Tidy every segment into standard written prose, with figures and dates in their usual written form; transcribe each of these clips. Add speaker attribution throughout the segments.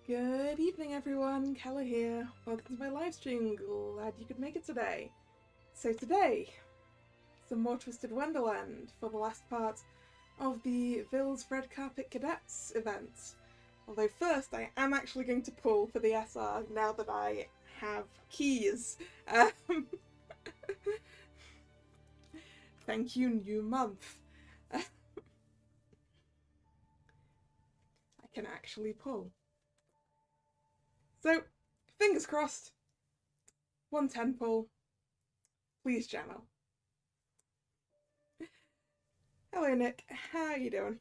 Speaker 1: Good evening, everyone. Kalla here. Welcome to my live stream. Glad you could make it today. So today, some more Twisted Wonderland for the last part of the Ville's Red Carpet Cadets event. Although first, I am actually going to pull for the SR now that I have keys. Thank you, new month. I can actually pull. So, fingers crossed. 110 pull. Please, channel. Hello, Nick. How are you doing?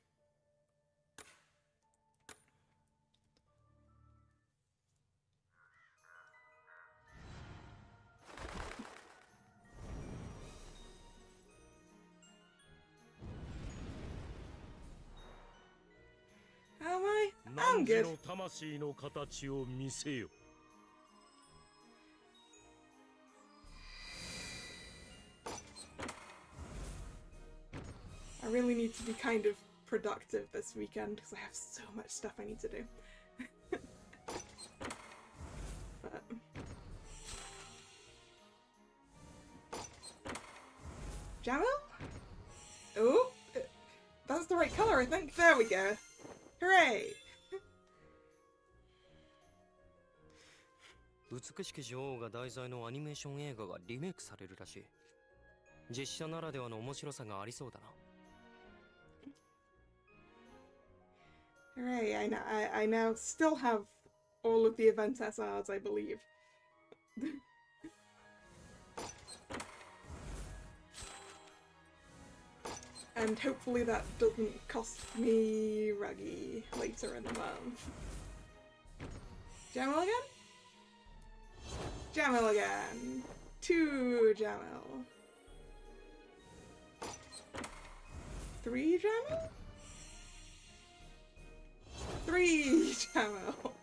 Speaker 1: How am I? I'm good. I really need to be kind of productive this weekend because I have so much stuff I need to do. But... Jamil? Oh, that's the right colour, I think. There we go. Hooray!
Speaker 2: 美しき女王が題材のアニメーション映画がリメイクされるらしい。実写ならではの面白さがありそうだな。
Speaker 1: Hooray, I now still have all of the event SRs, I believe. And hopefully that doesn't cost me Ruggy later in the month. Jamil again? Jamil again. 2 Jamil. 3 Jamil? 3 Jamil.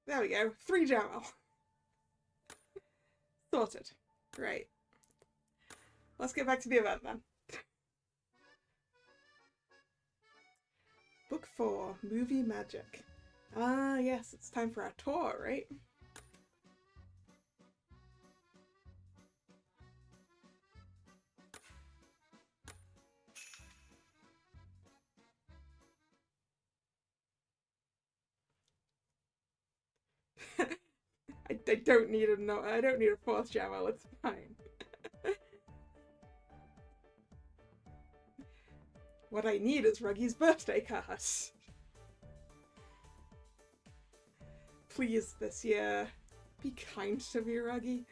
Speaker 1: There we go. 3 Jamil. Sorted. Great. Let's get back to the event then. Book 4, Movie Magic. Ah, yes, it's time for our tour, right? I don't need I don't need a 4th Jamil, it's fine. What I need is Ruggy's birthday card. Please, this year, be kind to me, Ruggy.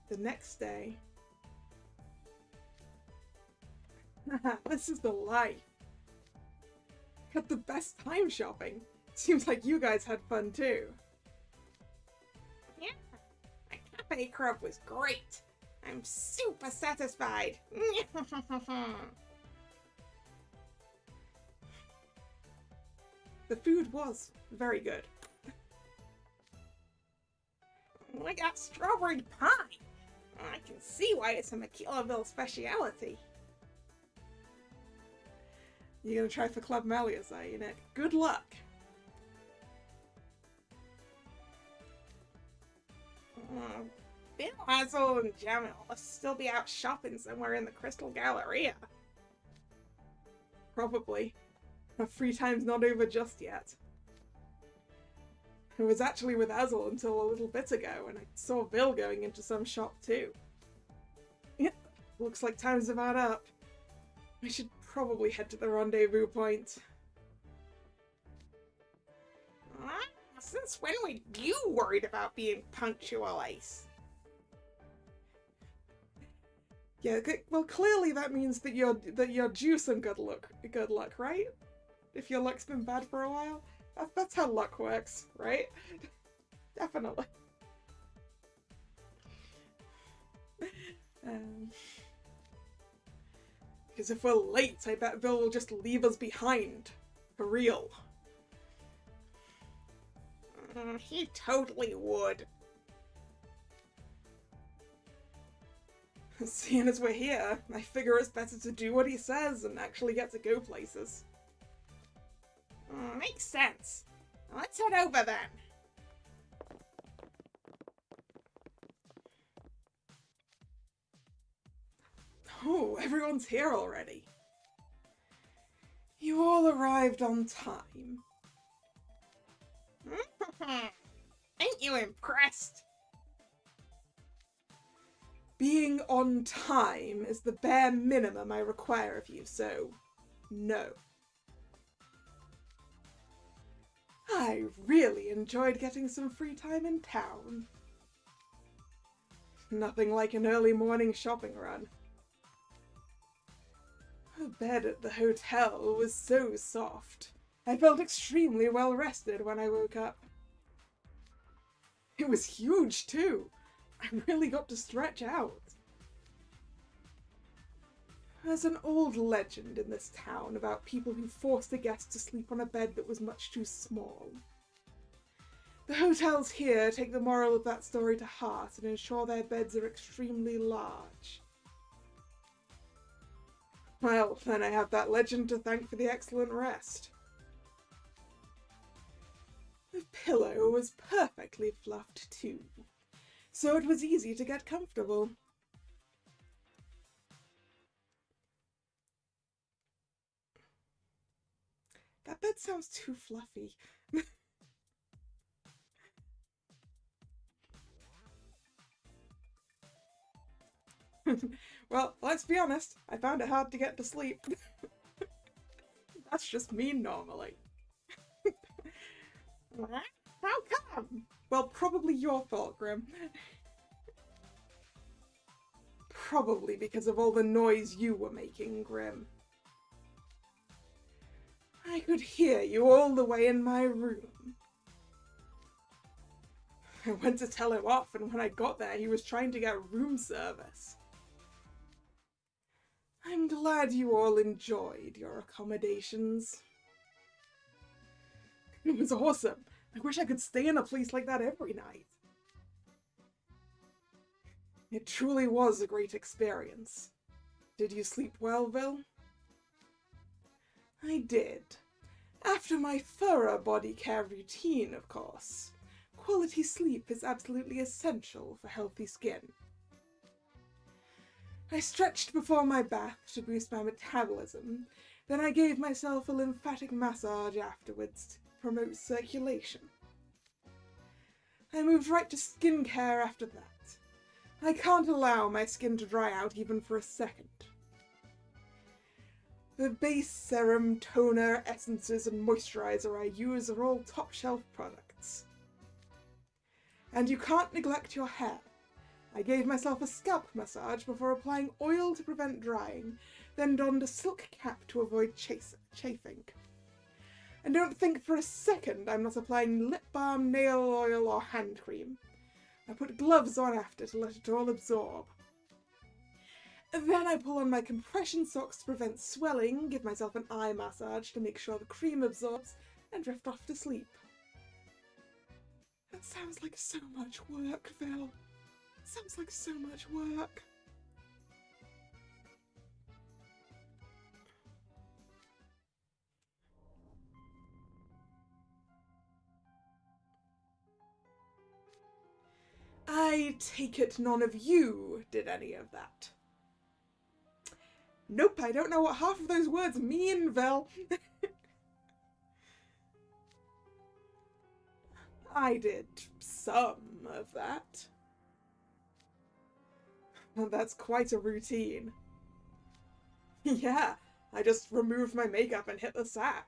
Speaker 1: The next day. This is the life. Had the best time shopping. Seems like you guys had fun too. Yeah, my cafe crab was great. I'm super satisfied. The food was very good. I got strawberry pie. I can see why it's a McKellarville speciality. You're gonna try for Club Melius, are you, Nick? Good luck! Bill, Hazel, and Jamil must still be out shopping somewhere in the Crystal Galleria. Probably. Her free time's not over just yet. I was actually with Hazel until a little bit ago, and I saw Bill going into some shop too. Yep, looks like time's about up. I should probably head to the rendezvous point. Since when were you worried about being punctual, Ace? Yeah, well, clearly that means that you're due some good luck, right? If your luck's been bad for a while, that's how luck works, right? Definitely. Because if we're late, I bet Bill will just leave us behind. For real. He totally would. Seeing as we're here, I figure it's better to do what he says and actually get to go places. Makes sense. Let's head over then. Oh, everyone's here already. You all arrived on time. Ain't you impressed? Being on time is the bare minimum I require of you, so no. I really enjoyed getting some free time in town. Nothing like an early morning shopping run. The bed at the hotel was so soft. I felt extremely well rested when I woke up. It was huge too. I really got to stretch out. There's an old legend in this town about people who forced a guest to sleep on a bed that was much too small. The hotels here take the moral of that story to heart and ensure their beds are extremely large. Well, then I have that legend to thank for the excellent rest. The pillow was perfectly fluffed too, so it was easy to get comfortable. That bed sounds too fluffy. Well, let's be honest, I found it hard to get to sleep. That's just me normally. How come? Well, probably your fault, Grim. Probably because of all the noise you were making, Grim. I could hear you all the way in my room. I went to tell him off, and when I got there, he was trying to get room service. I'm glad you all enjoyed your accommodations. It was awesome. I wish I could stay in a place like that every night. It truly was a great experience. Did you sleep well, Bill? I did. After my thorough body care routine, of course. Quality sleep is absolutely essential for healthy skin. I stretched before my bath to boost my metabolism, then I gave myself a lymphatic massage afterwards to promote circulation. I moved right to skincare after that. I can't allow my skin to dry out even for a second. The base serum, toner, essences, and moisturizer I use are all top-shelf products. And you can't neglect your hair. I gave myself a scalp massage before applying oil to prevent drying, then donned a silk cap to avoid chafing. And don't think for a second I'm not applying lip balm, nail oil, or hand cream. I put gloves on after to let it all absorb. Then I pull on my compression socks to prevent swelling, give myself an eye massage to make sure the cream absorbs, and drift off to sleep. That sounds like so much work, Phil. Sounds like so much work. I take it none of you did any of that. Nope, I don't know what half of those words mean, Vel. I did some of that. That's quite a routine. Yeah, I just removed my makeup and hit the sack.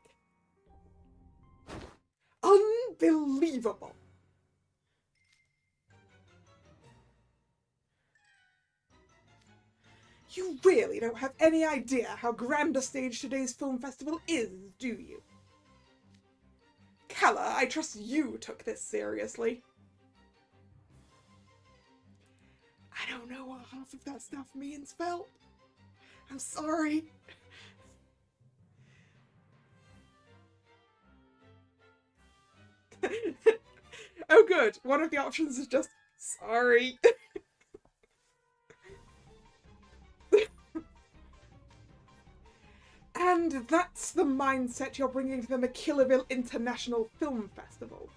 Speaker 1: Unbelievable! You really don't have any idea how grand a stage today's film festival is, do you? Kalla, I trust you took this seriously. I don't know what half of that stuff means, Phil. I'm sorry. Oh good, one of the options is just sorry. And that's the mindset you're bringing to the McKillaville International Film Festival.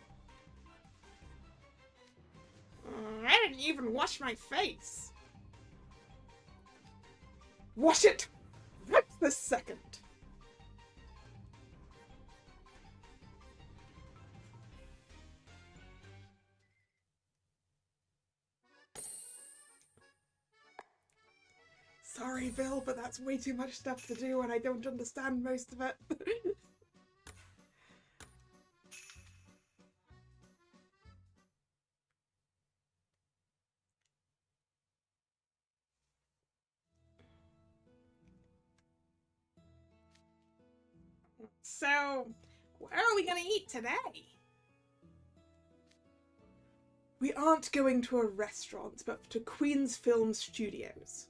Speaker 1: I didn't even wash my face. Wash it right this second. Sorry, Bill, but that's way too much stuff to do and I don't understand most of it. So, where are we gonna eat today? We aren't going to a restaurant, but to Queen's Film Studios.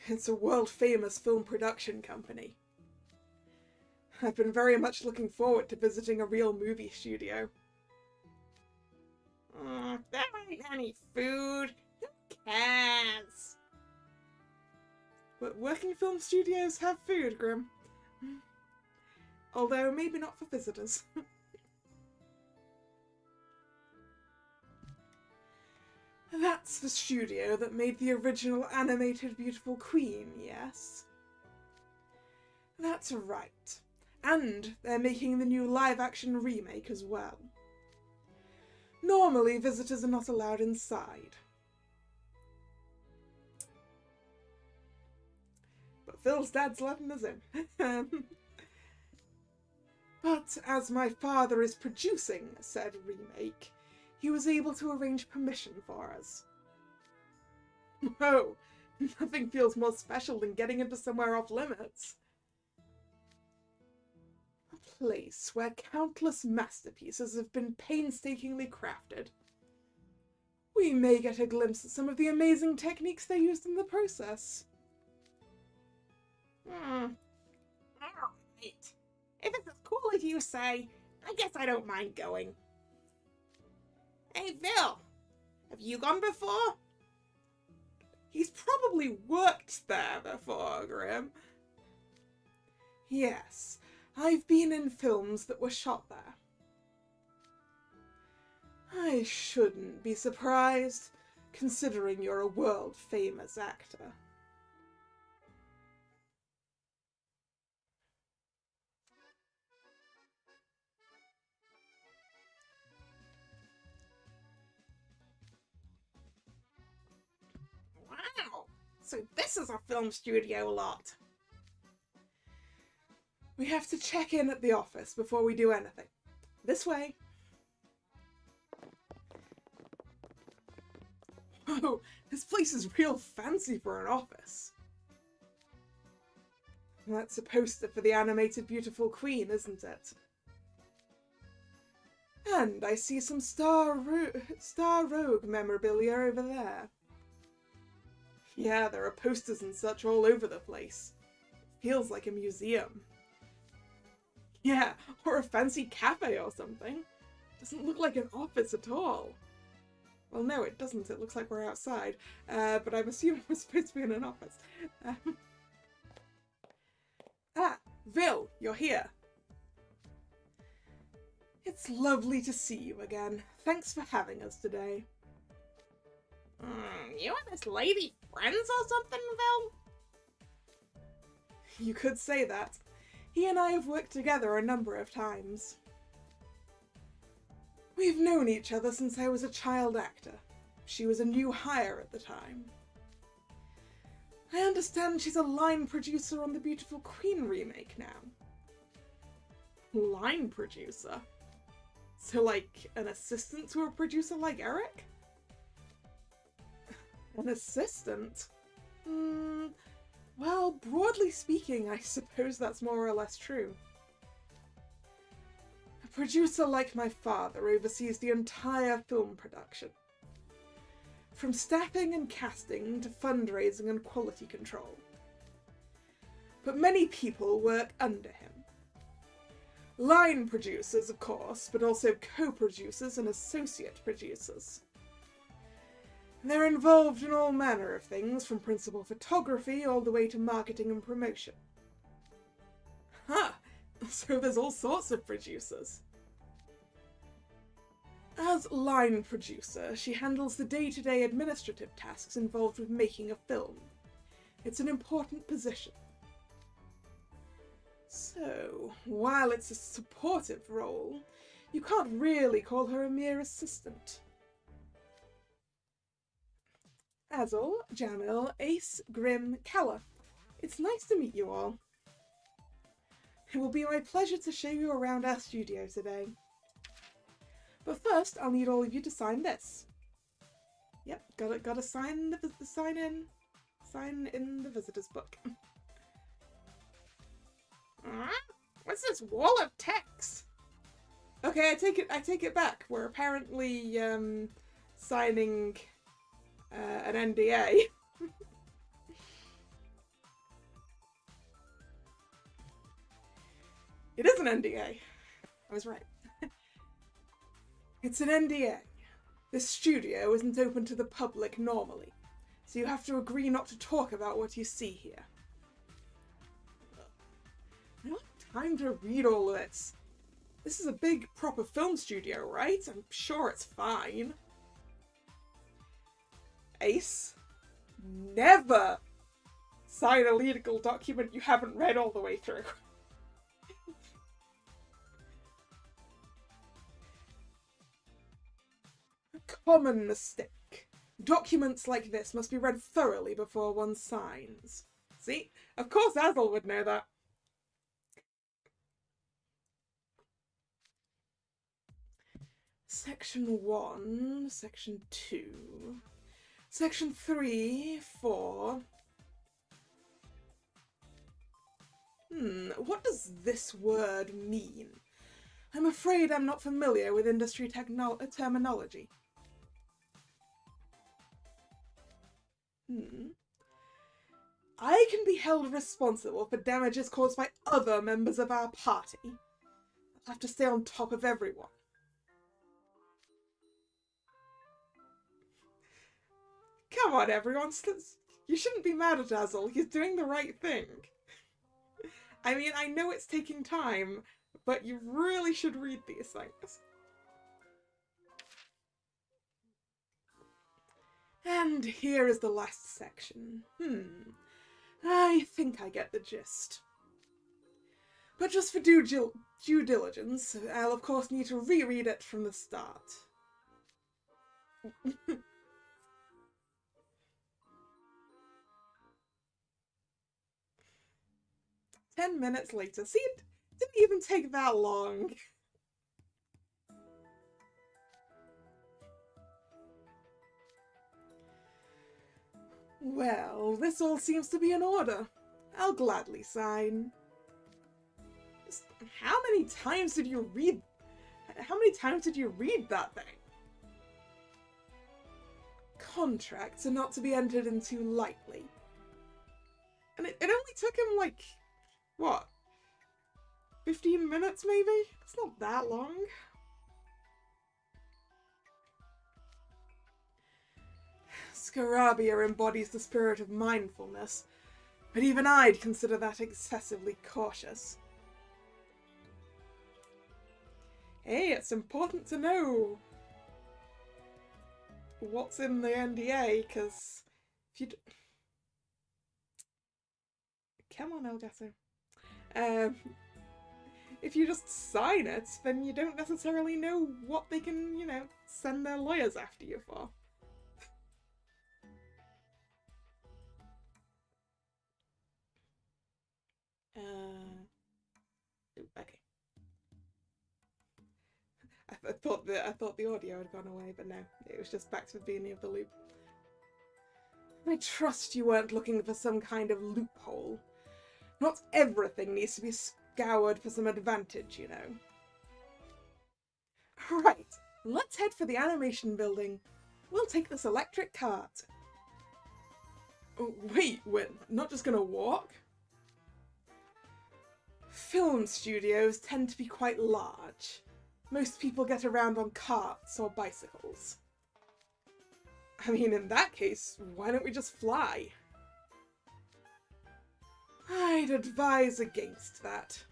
Speaker 1: It's a world-famous film production company. I've been very much looking forward to visiting a real movie studio. There ain't any food. Who cares? But working film studios have food, Grim. Although maybe not for visitors. That's the studio that made the original animated Beautiful Queen, yes? That's right. And they're making the new live-action remake as well. Normally, visitors are not allowed inside. But Phil's dad's letting us in. But as my father is producing said remake, he was able to arrange permission for us. Oh, nothing feels more special than getting into somewhere off limits. A place where countless masterpieces have been painstakingly crafted. We may get a glimpse at some of the amazing techniques they used in the process. Alright. If it's as cool as you say, I guess I don't mind going. Hey, Phil, have you gone before? He's probably worked there before, Grim. Yes, I've been in films that were shot there. I shouldn't be surprised, considering you're a world-famous actor. Wow, so this is a film studio lot. We have to check in at the office before we do anything. This way. Whoa, this place is real fancy for an office. That's a poster for the animated Beautiful Queen, isn't it? And I see some Star Rogue memorabilia over there. Yeah, there are posters and such all over the place. Feels like a museum. Yeah, or a fancy cafe or something. Doesn't look like an office at all. Well, no, it doesn't. It looks like we're outside. But I'm assuming we're supposed to be in an office. Vil, you're here. It's lovely to see you again. Thanks for having us today. You and this lady friends or something, Vil? You could say that. He and I have worked together a number of times. We've known each other since I was a child actor. She was a new hire at the time. I understand she's a line producer on the Beautiful Queen remake now. Line producer? So like an assistant to a producer like Eric? An assistant? Well, broadly speaking, I suppose that's more or less true. A producer like my father oversees the entire film production. from staffing and casting to fundraising and quality control. But many people work under him. Line producers, of course, but also co-producers and associate producers. They're involved in all manner of things, from principal photography all the way to marketing and promotion. Huh, so there's all sorts of producers. As line producer, she handles the day-to-day administrative tasks involved with making a film. It's an important position. So, while it's a supportive role, you can't really call her a mere assistant. Azul, Jamil, Ace, Grim, Kalla. It's nice to meet you all. It will be my pleasure to show you around our studio today. But first, I'll need all of you to sign this. Yep, gotta sign in the visitor's book. What's this wall of text? Okay, I take it back. We're apparently signing an NDA. It is an NDA. I was right. It's an NDA. This studio isn't open to the public normally, so you have to agree not to talk about what you see here. I don't have time to read all of this. This is a big, proper film studio, right? I'm sure it's fine. Ace, never sign a legal document you haven't read all the way through. A common mistake. Documents like this must be read thoroughly before one signs. See? Of course Azul would know that. Section 1, Section 2, Section 3, 4... what does this word mean? I'm afraid I'm not familiar with industry terminology. I can be held responsible for damages caused by other members of our party. I'll have to stay on top of everyone. Come on, everyone. You shouldn't be mad at Azul. He's doing the right thing. I mean, I know it's taking time, but you really should read these things. And here is the last section. I think I get the gist. But just for due diligence, I'll of course need to reread it from the start. 10 minutes later. See, it didn't even take that long. Well, this all seems to be in order. I'll gladly sign. How many times did you read that thing? Contracts are not to be entered into lightly. And it only took him, like, what? 15 minutes, maybe? It's not that long. Scarabia embodies the spirit of mindfulness, but even I'd consider that excessively cautious. Hey, it's important to know what's in the NDA, because if you come on, Elgato. If you just sign it, then you don't necessarily know what they can, send their lawyers after you for. Okay. I thought the audio had gone away, but no, it was just back to the beginning of the loop. I trust you weren't looking for some kind of loophole. Not everything needs to be scoured for some advantage, you know. Right, let's head for the animation building. We'll take this electric cart. Oh, wait, we're not just gonna walk? Film studios tend to be quite large. Most people get around on carts or bicycles. I mean, in that case, why don't we just fly? I'd advise against that.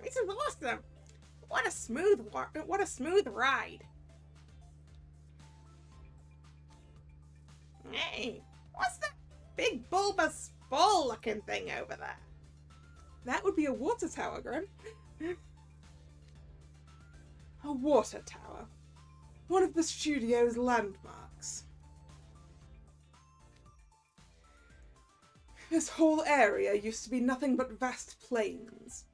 Speaker 1: This is awesome! What a smooth ride! Hey, what's that big bulbous ball-looking thing over there? That would be a water tower, Grim. A water tower. One of the studio's landmarks. This whole area used to be nothing but vast plains.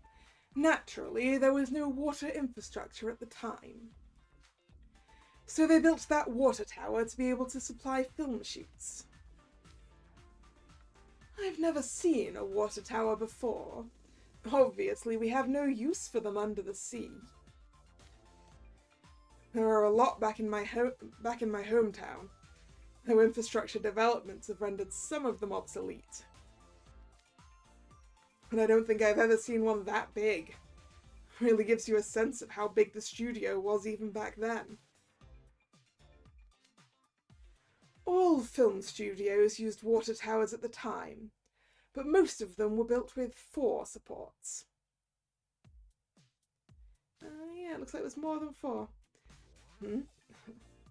Speaker 1: Naturally, there was no water infrastructure at the time. So they built that water tower to be able to supply film shoots. I've never seen a water tower before. Obviously, we have no use for them under the sea. There are a lot back in my hometown, though infrastructure developments have rendered some of them obsolete. But I don't think I've ever seen one that big. Really gives you a sense of how big the studio was even back then. All film studios used water towers at the time, but most of them were built with 4 supports. Yeah, it looks like there's more than 4.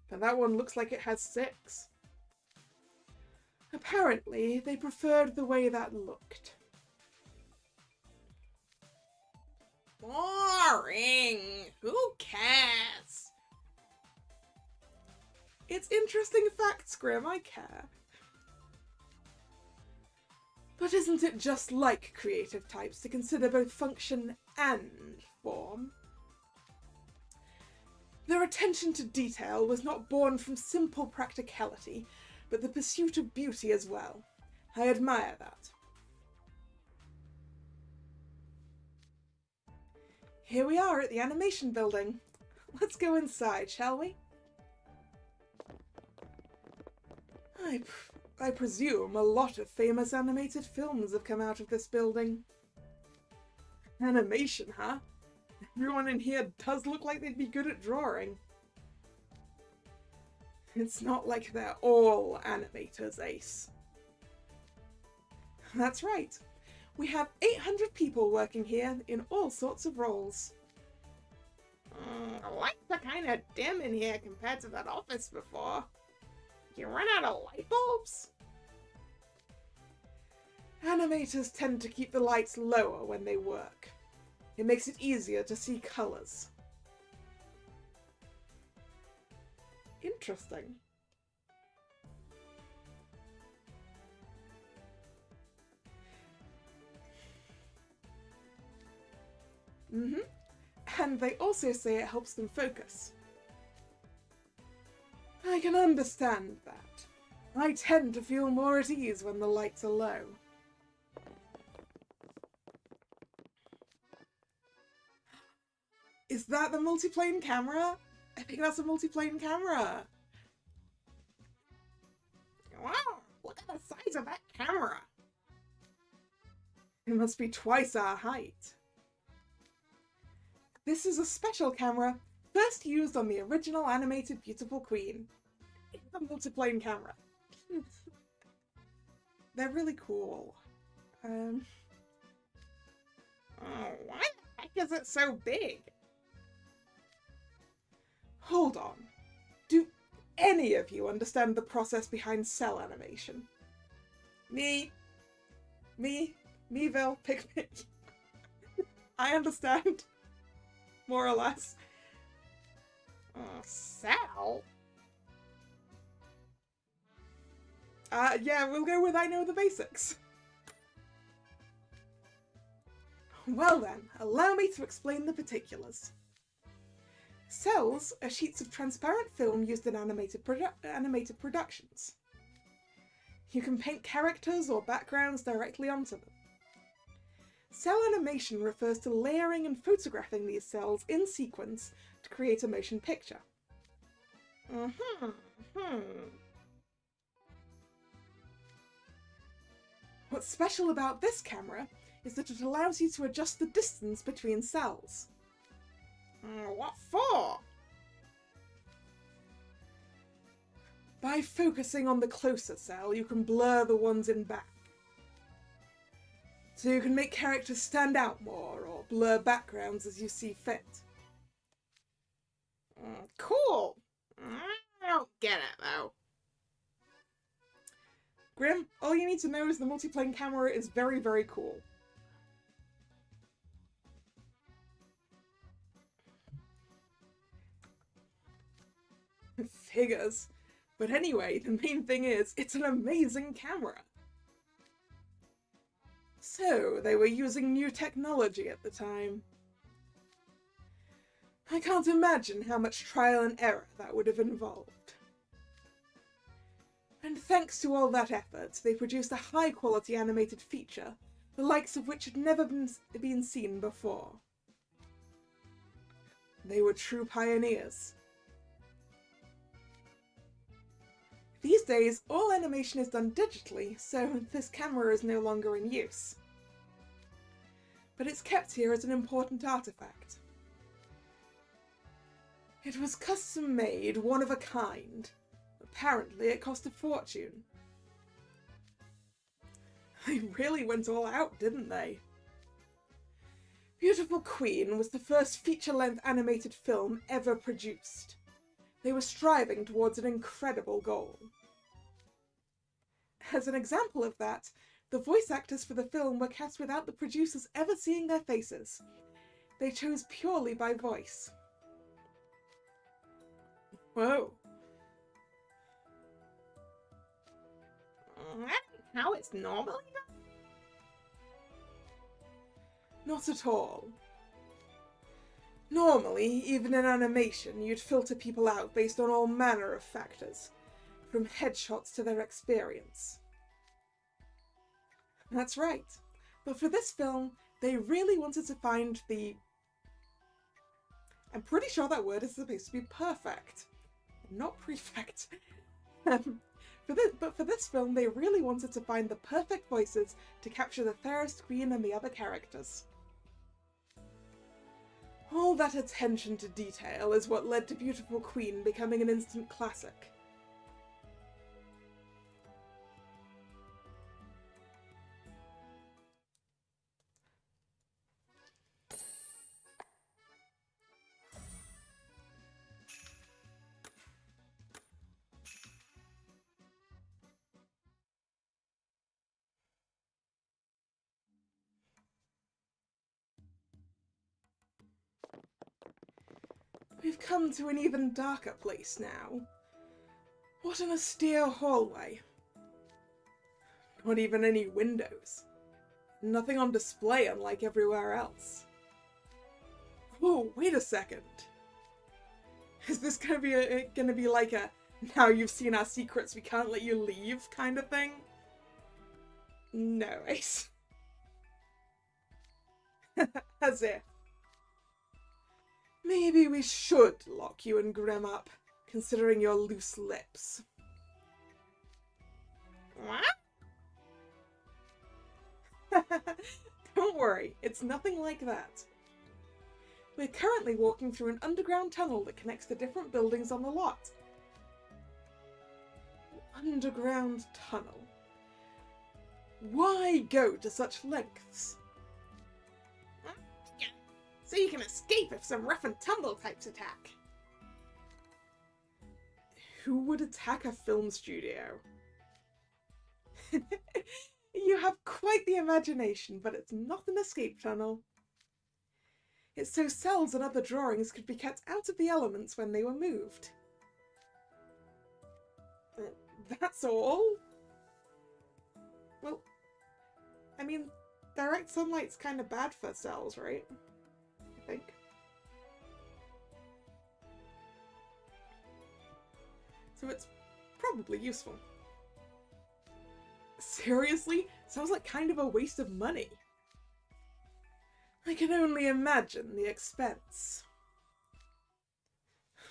Speaker 1: But that one looks like it has 6. Apparently, they preferred the way that looked. Boring! Who cares? It's interesting facts, Grim, I care. But isn't it just like creative types to consider both function and form? Their attention to detail was not born from simple practicality, but the pursuit of beauty as well. I admire that. Here we are at the animation building. Let's go inside, shall we? I presume a lot of famous animated films have come out of this building. Animation, huh? Everyone in here does look like they'd be good at drawing. It's not like they're all animators, Ace. That's right. We have 800 people working here in all sorts of roles. The lights are kind of dim in here compared to that office before. You run out of light bulbs? Animators tend to keep the lights lower when they work. It makes it easier to see colours. Interesting. And they also say it helps them focus. I can understand that. I tend to feel more at ease when the lights are low. Is that the multiplane camera? I think that's a multiplane camera. Wow, look at the size of that camera. It must be twice our height. This is a special camera, first used on the original animated Beautiful Queen. It's a multiplane camera. They're really cool. Oh, why the heck is it so big? Hold on. Do any of you understand the process behind cell animation? Meville, pick me. I understand. More or less. Cell? Yeah, we'll go with I know the basics. Well then, allow me to explain the particulars. Cells are sheets of transparent film used in animated productions. You can paint characters or backgrounds directly onto them. Cell animation refers to layering and photographing these cells in sequence to create a motion picture. What's special about this camera is that it allows you to adjust the distance between cells. What for? By focusing on the closer cell, you can blur the ones in back. So you can make characters stand out more or blur backgrounds as you see fit. Cool! I don't get it though. Grim, all you need to know is the multiplane camera is very, very cool. Figures. But anyway, the main thing is, it's an amazing camera. So, they were using new technology at the time. I can't imagine how much trial and error that would have involved. And thanks to all that effort, they produced a high-quality animated feature, the likes of which had never been seen before. They were true pioneers. These days, all animation is done digitally, so this camera is no longer in use. But it's kept here as an important artifact. It was custom made, one of a kind. Apparently it cost a fortune. They really went all out, didn't they? Beautiful Queen was the first feature-length animated film ever produced. They were striving towards an incredible goal. As an example of that, the voice actors for the film were cast without the producers ever seeing their faces. They chose purely by voice. Whoa. How it's normally done? Not at all. Normally, even in animation, you'd filter people out based on all manner of factors, from headshots to their experience. That's right, but for this film, they really wanted to find the... I'm pretty sure that word is supposed to be perfect, not prefect. But for this film, they really wanted to find the perfect voices to capture the fairest queen and the other characters. All that attention to detail is what led to Beautiful Queen becoming an instant classic. We've come to an even darker place now. What an austere hallway. Not even any windows. Nothing on display unlike everywhere else. Whoa, wait a second. Is this gonna be like a now you've seen our secrets, we can't let you leave kind of thing? No, Ace. As if. Maybe we should lock you and Grim up, considering your loose lips. What? Don't worry, it's nothing like that. We're currently walking through an underground tunnel that connects the different buildings on the lot. Underground tunnel. Why go to such lengths? So you can escape if some rough and tumble types attack. Who would attack a film studio? You have quite the imagination, but it's not an escape tunnel. It's so cells and other drawings could be kept out of the elements when they were moved. That's all? Well, I mean, direct sunlight's kind of bad for cells, right? I think. So it's probably useful. Seriously? Sounds like kind of a waste of money. I can only imagine the expense.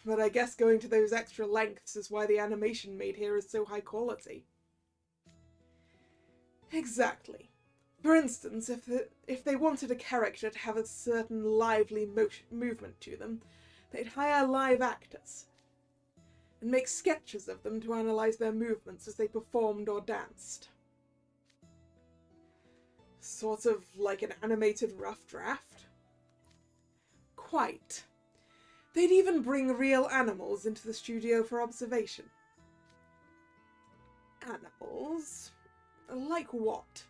Speaker 1: But I guess going to those extra lengths is why the animation made here is so high quality. Exactly. For instance, if they wanted a character to have a certain lively movement to them, they'd hire live actors and make sketches of them to analyse their movements as they performed or danced. Sort of like an animated rough draft? Quite. They'd even bring real animals into the studio for observation. Animals? Like what?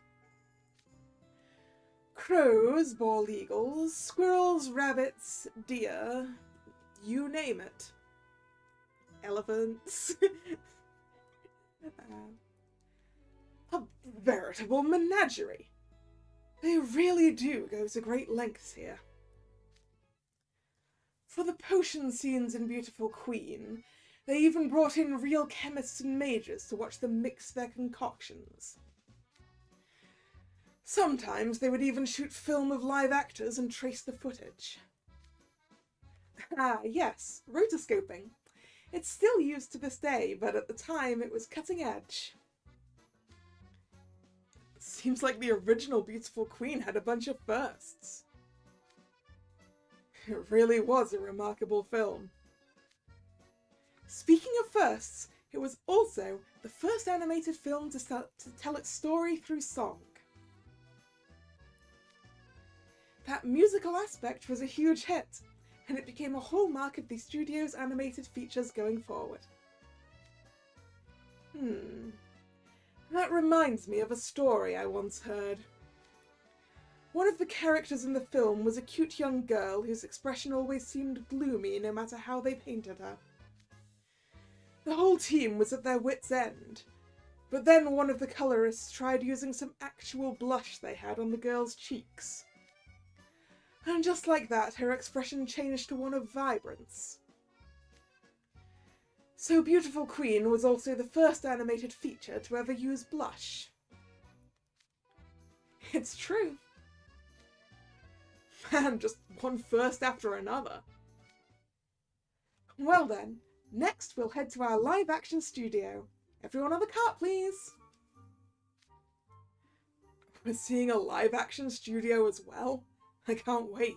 Speaker 1: Crows, bald eagles, squirrels, rabbits, deer, you name it. Elephants. A veritable menagerie. They really do go to great lengths here. For the potion scenes in Beautiful Queen, they even brought in real chemists and mages to watch them mix their concoctions. Sometimes they would even shoot film of live actors and trace the footage. Ah, yes, rotoscoping. It's still used to this day, but at the time it was cutting edge. Seems like the original Beautiful Queen had a bunch of firsts. It really was a remarkable film. Speaking of firsts, it was also the first animated film to tell its story through song. That musical aspect was a huge hit, and it became a hallmark of the studio's animated features going forward. That reminds me of a story I once heard. One of the characters in the film was a cute young girl whose expression always seemed gloomy no matter how they painted her. The whole team was at their wits' end, but then one of the colorists tried using some actual blush they had on the girl's cheeks. And just like that, her expression changed to one of vibrance. So Beautiful Queen was also the first animated feature to ever use blush. It's true. Man, just one first after another. Well then, next we'll head to our live-action studio. Everyone on the cart, please! We're seeing a live-action studio as well? I can't wait.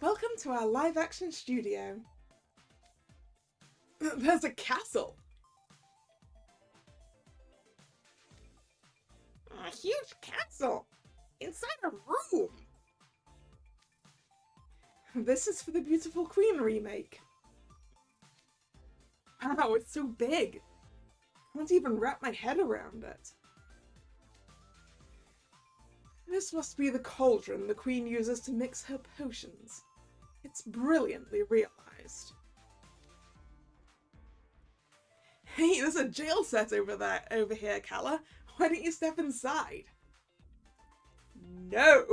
Speaker 1: Welcome to our live-action studio. There's a castle! A huge castle! Inside a room! This is for the Beautiful Queen remake. Wow, it's so big! I can't even wrap my head around it. This must be the cauldron the Queen uses to mix her potions. It's brilliantly realised. Hey, there's a jail set over here, Kalla. Why don't you step inside? No!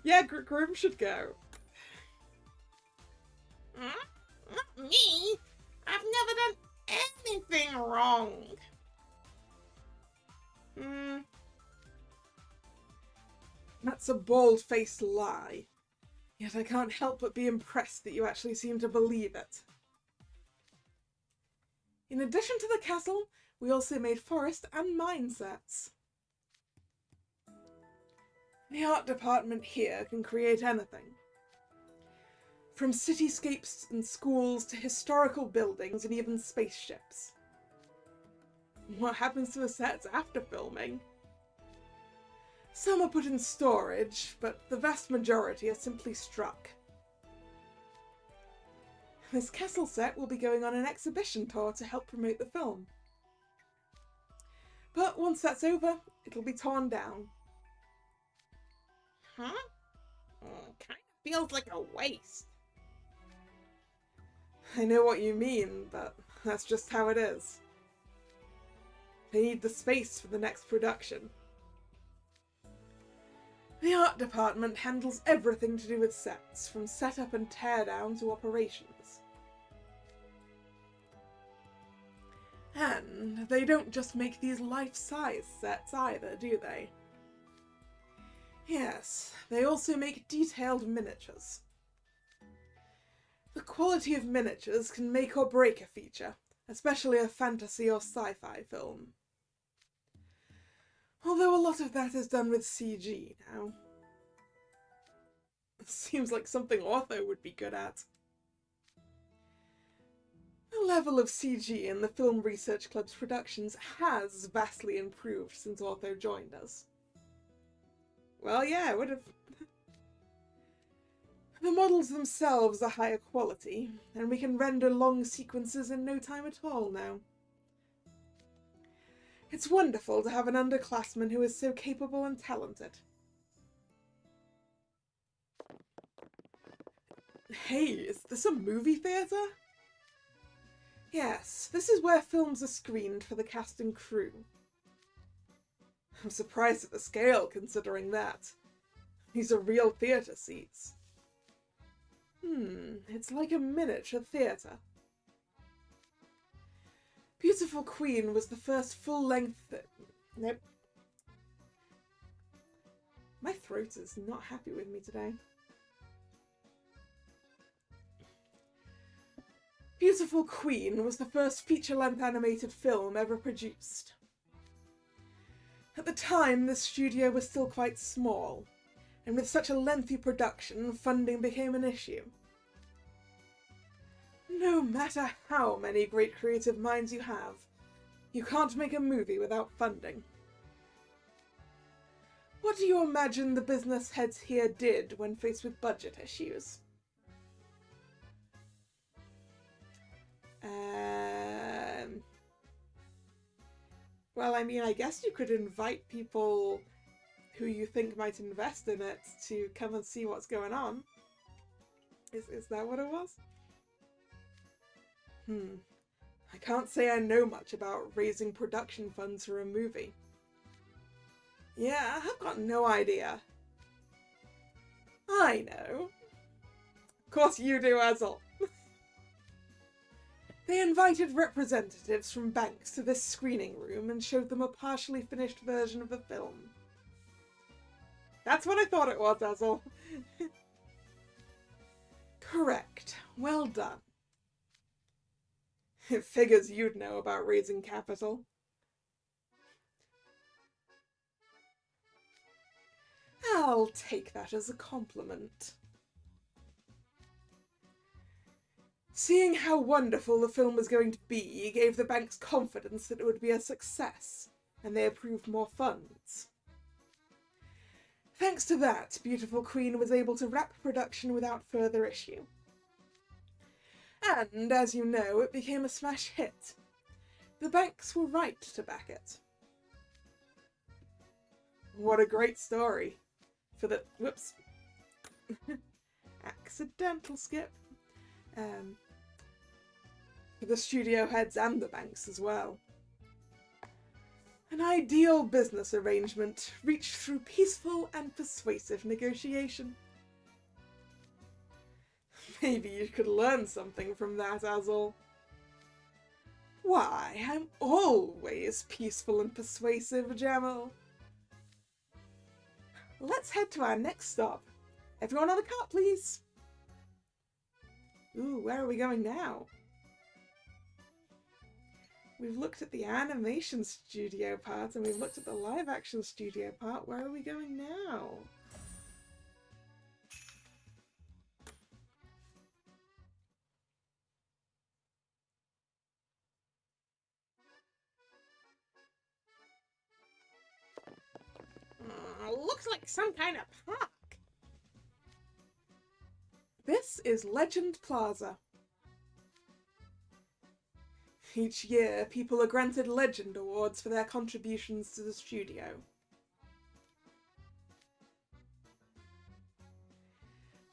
Speaker 1: Yeah, Grim should go. Not me! I've never done anything wrong! That's a bald-faced lie. Yet I can't help but be impressed that you actually seem to believe it. In addition to the castle, we also made forest and mine sets. The art department here can create anything. From cityscapes and schools to historical buildings and even spaceships. What happens to the sets after filming? Some are put in storage, but the vast majority are simply struck. This castle set will be going on an exhibition tour to help promote the film. But once that's over, it'll be torn down. Huh? Kind of feels like a waste. I know what you mean, but that's just how it is. They need the space for the next production. The art department handles everything to do with sets, from setup and teardown to operations. And they don't just make these life-size sets either, do they? Yes, they also make detailed miniatures. The quality of miniatures can make or break a feature, especially a fantasy or sci-fi film. Although a lot of that is done with CG now. It seems like something Ortho would be good at. The level of CG in the Film Research Club's productions has vastly improved since Ortho joined us. Well, yeah, it would have. The models themselves are higher quality, and we can render long sequences in no time at all now. It's wonderful to have an underclassman who is so capable and talented. Hey, is this a movie theatre? Yes, this is where films are screened for the cast and crew. I'm surprised at the scale, considering that. These are real theatre seats. It's like a miniature theatre. Beautiful Queen was the first full-length... Nope. My throat is not happy with me today. Beautiful Queen was the first feature-length animated film ever produced. At the time, this studio was still quite small, and with such a lengthy production, funding became an issue. No matter how many great creative minds you have, you can't make a movie without funding. What do you imagine the business heads here did when faced with budget issues? Well, I mean, I guess you could invite people who you think might invest in it to come and see what's going on. Is that what it was? I can't say I know much about raising production funds for a movie. Yeah, I've got no idea. I know. Of course you do, Azel. They invited representatives from banks to this screening room and showed them a partially finished version of the film. That's what I thought it was, Azel. Correct. Well done. It figures you'd know about raising capital. I'll take that as a compliment. Seeing how wonderful the film was going to be gave the banks confidence that it would be a success, and they approved more funds. Thanks to that, Beautiful Queen was able to wrap production without further issue. And, as you know, it became a smash hit. The banks were right to back it. What a great story. For the... whoops. Accidental skip. For the studio heads and the banks as well. An ideal business arrangement reached through peaceful and persuasive negotiation. Maybe you could learn something from that, Azel. Why, I'm always peaceful and persuasive, Jamal. Let's head to our next stop. Everyone on the cart, please. Ooh, where are we going now? We've looked at the animation studio part and we've looked at the live action studio part. Where are we going now? looks like some kind of park. This is Legend Plaza. Each year, people are granted Legend Awards for their contributions to the studio.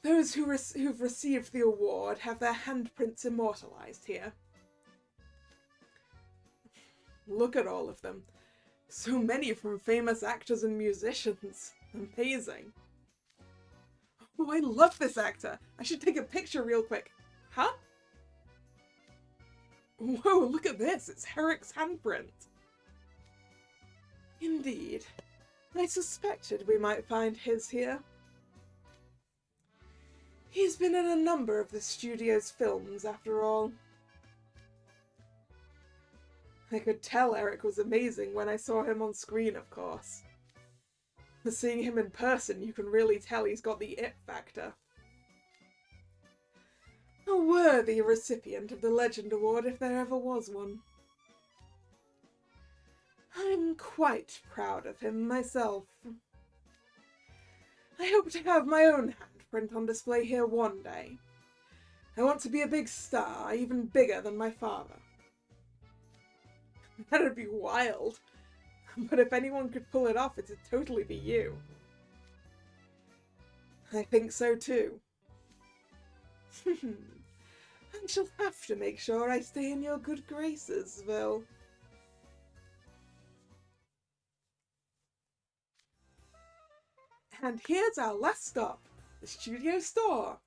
Speaker 1: Those who've received the award have their handprints immortalized here. Look at all of them. So many from famous actors and musicians. Amazing. Oh, I love this actor. I should take a picture real quick. Huh? Whoa, look at this. It's Herrick's handprint. Indeed. I suspected we might find his here. He's been in a number of the studio's films, after all. I could tell Eric was amazing when I saw him on screen, of course. But seeing him in person, you can really tell he's got the it factor. A worthy recipient of the Legend Award if there ever was one. I'm quite proud of him myself. I hope to have my own handprint on display here one day. I want to be a big star, even bigger than my father. That'd be wild. But if anyone could pull it off, it'd totally be you. I think so too. I shall have to make sure I stay in your good graces, Vil. And here's our last stop, the studio store.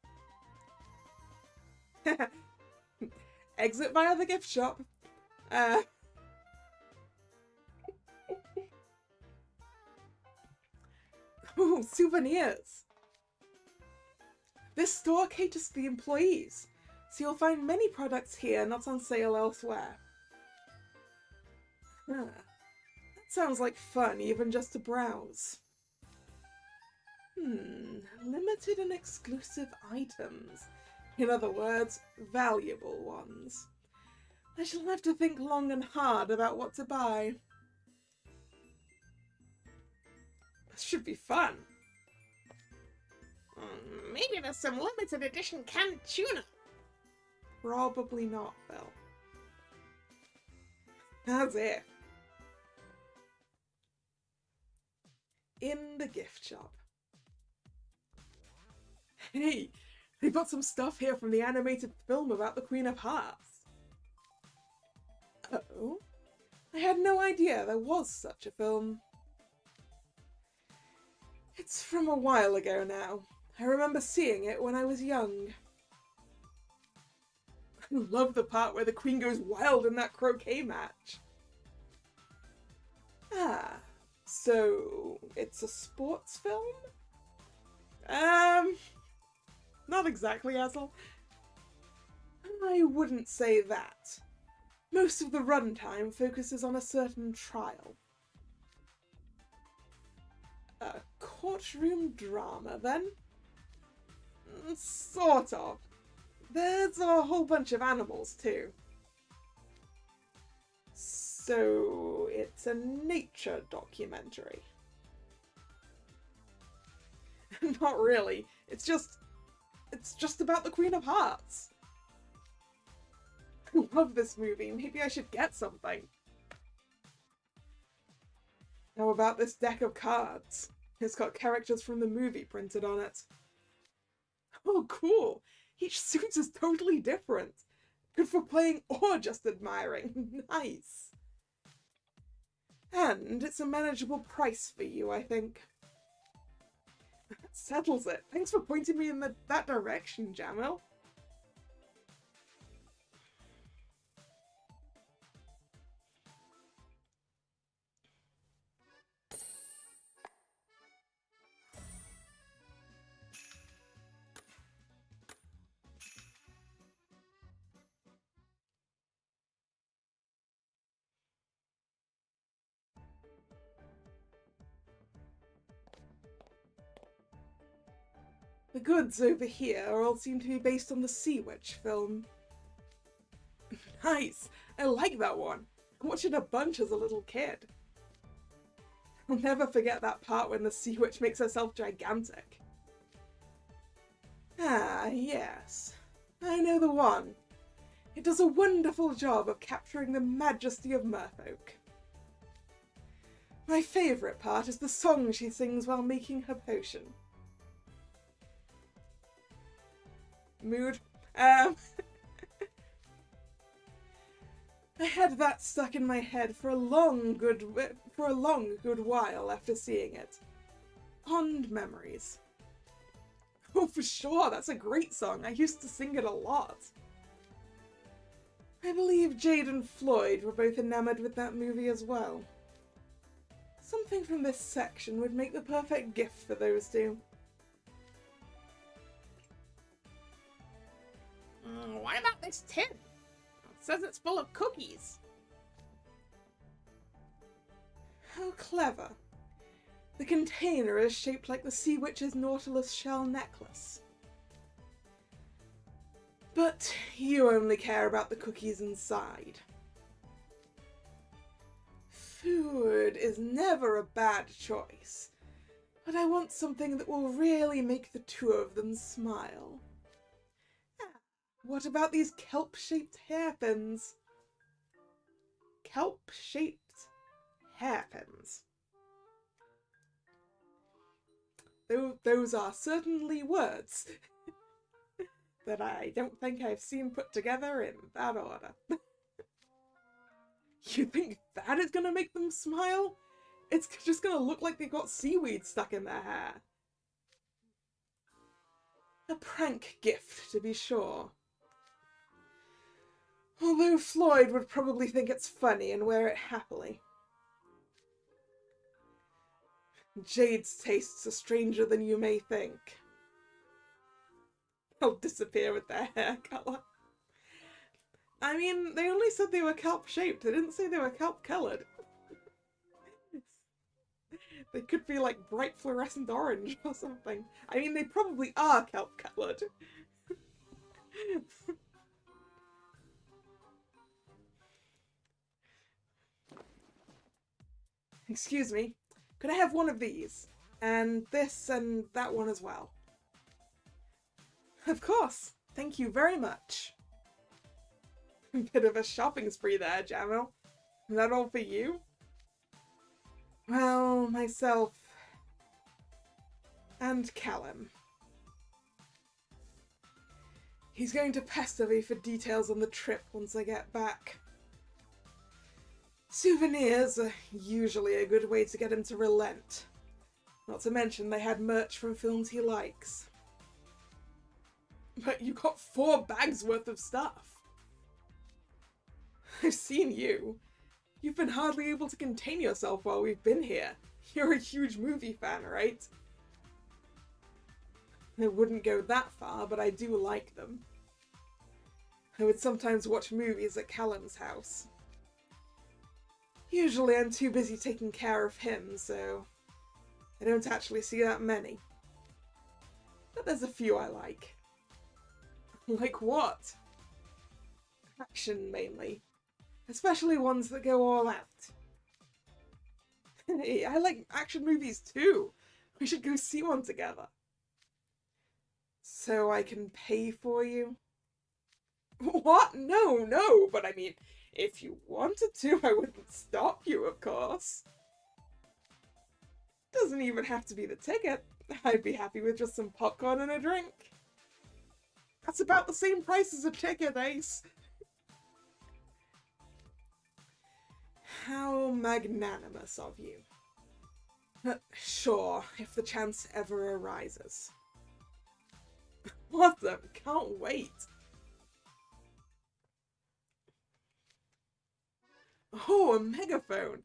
Speaker 1: Exit via the gift shop. Ooh, souvenirs. This store caters to the employees, so you'll find many products here not on sale elsewhere. That sounds like fun, even just to browse. Limited and exclusive items. In other words, valuable ones. I shall have to think long and hard about what to buy. This should be fun. Maybe there's some limited edition canned tuna. Probably not, Phil. As if. In the gift shop. Hey, they've got some stuff here from the animated film about the Queen of Hearts. Oh? I had no idea there was such a film. It's from a while ago now. I remember seeing it when I was young. I love the part where the Queen goes wild in that croquet match. Ah, so it's a sports film? Not exactly, Hazel. I wouldn't say that. Most of the runtime focuses on a certain trial. A courtroom drama, then? Sort of. There's a whole bunch of animals, too. So, it's a nature documentary. Not really. It's just about the Queen of Hearts. I love this movie. Maybe I should get something. How about this deck of cards? It's got characters from the movie printed on it. Oh, cool! Each suit is totally different. Good for playing or just admiring. Nice. And it's a manageable price for you, I think. That settles it. Thanks for pointing me in that direction, Jamil. The goods over here all seem to be based on the Sea Witch film. Nice! I like that one. I watched it a bunch as a little kid. I'll never forget that part when the sea witch makes herself gigantic. Ah, yes. I know the one. It does a wonderful job of capturing the majesty of merfolk. My favourite part is the song she sings while making her potion. Mood. I had that stuck in my head for a long good while after seeing it. Fond memories. Oh, for sure, that's a great song. I used to sing it a lot. I believe Jade and Floyd were both enamored with that movie as well. Something from this section would make the perfect gift for those two. What about this tin? It says it's full of cookies. How clever. The container is shaped like the Sea Witch's Nautilus shell necklace. But you only care about the cookies inside. Food is never a bad choice, but I want something that will really make the two of them smile. What about these kelp-shaped hairpins? Kelp-shaped hairpins. Those are certainly words that I don't think I've seen put together in that order. You think that is gonna make them smile? It's just gonna look like they've got seaweed stuck in their hair. A prank gift, to be sure. Although Floyd would probably think it's funny and wear it happily. Jade's tastes are stranger than you may think. They'll disappear with their hair colour. I mean, they only said they were kelp-shaped. They didn't say they were kelp-coloured. They could be like bright fluorescent orange or something. I mean, they probably are kelp-coloured. Excuse me, could I have one of these? And this and that one as well. Of course, thank you very much. Bit of a shopping spree there, Jamil. Is that all for you? Well, myself and Callum. He's going to pester me for details on the trip once I get back. Souvenirs are usually a good way to get him to relent. Not to mention they had merch from films he likes. But you got 4 bags worth of stuff. I've seen you. You've been hardly able to contain yourself while we've been here. You're a huge movie fan, right? I wouldn't go that far, but I do like them. I would sometimes watch movies at Callum's house. Usually I'm too busy taking care of him, so I don't actually see that many. But there's a few I like. Like what? Action, mainly. Especially ones that go all out. Hey, I like action movies too. We should go see one together. So I can pay for you? What? No, but I mean, if you wanted to, I wouldn't stop you, of course. Doesn't even have to be the ticket. I'd be happy with just some popcorn and a drink. That's about the same price as a ticket, Ace. How magnanimous of you. Sure, if the chance ever arises. Awesome, can't wait. Oh, a megaphone.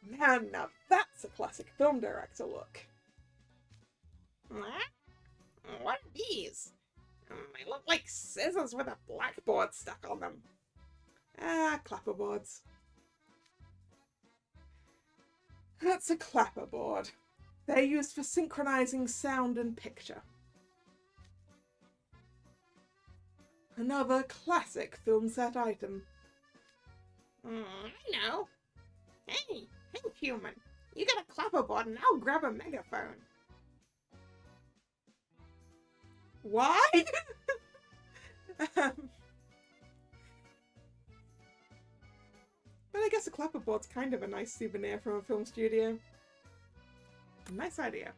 Speaker 1: Man, now that's a classic film director look. What are these? They look like scissors with a blackboard stuck on them. Ah, clapperboards. That's a clapperboard. They're used for synchronizing sound and picture. Another classic film set item. I know. Hey, human. You get a clapperboard and I'll grab a megaphone. Why? But I guess a clapperboard's kind of a nice souvenir from a film studio. Nice idea.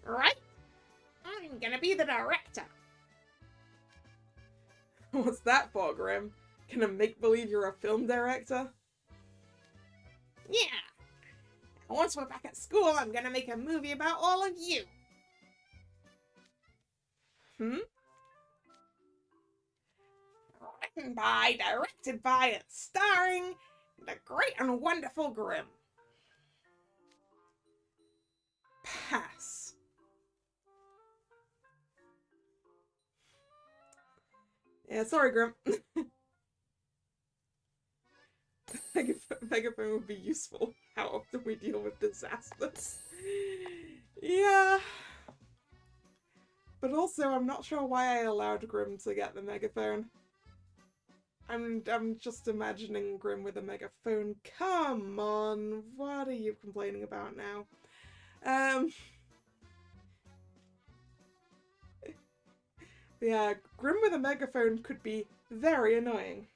Speaker 1: Right? I'm gonna be the director. What's that for, Grim? Gonna make believe you're a film director? Yeah. Once we're back at school, I'm gonna make a movie about all of you. Written by, directed by, and starring the great and wonderful Grim. Pass. Yeah, sorry, Grim. Megaphone would be useful. How often we deal with disasters. Yeah. But also, I'm not sure why I allowed Grim to get the megaphone. I'm just imagining Grim with a megaphone. Come on, what are you complaining about now? Yeah, Grim with a megaphone could be very annoying.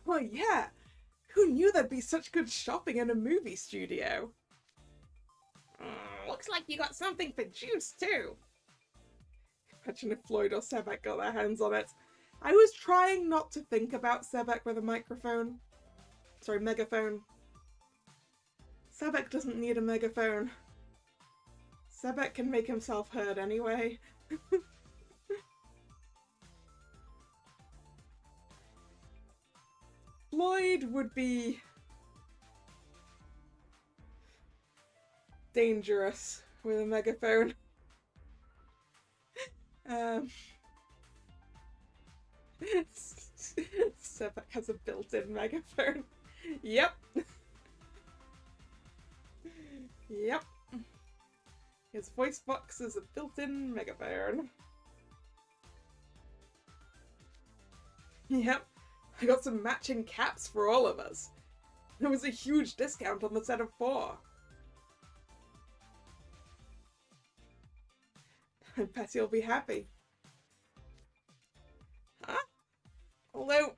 Speaker 1: Oh yeah, who knew there'd be such good shopping in a movie studio? Looks like you got something for Juice too. Imagine if Floyd or Sebek got their hands on it. I was trying not to think about Sebek with a microphone. Sorry, megaphone. Sebek doesn't need a megaphone. Sebek can make himself heard anyway. Floyd would be dangerous with a megaphone. Sebek has a built-in megaphone. Yep. Yep. His voice box is a built-in megaphone. Yep. I got some matching caps for all of us. There was a huge discount on the set of 4. I bet he'll be happy. Huh? Although,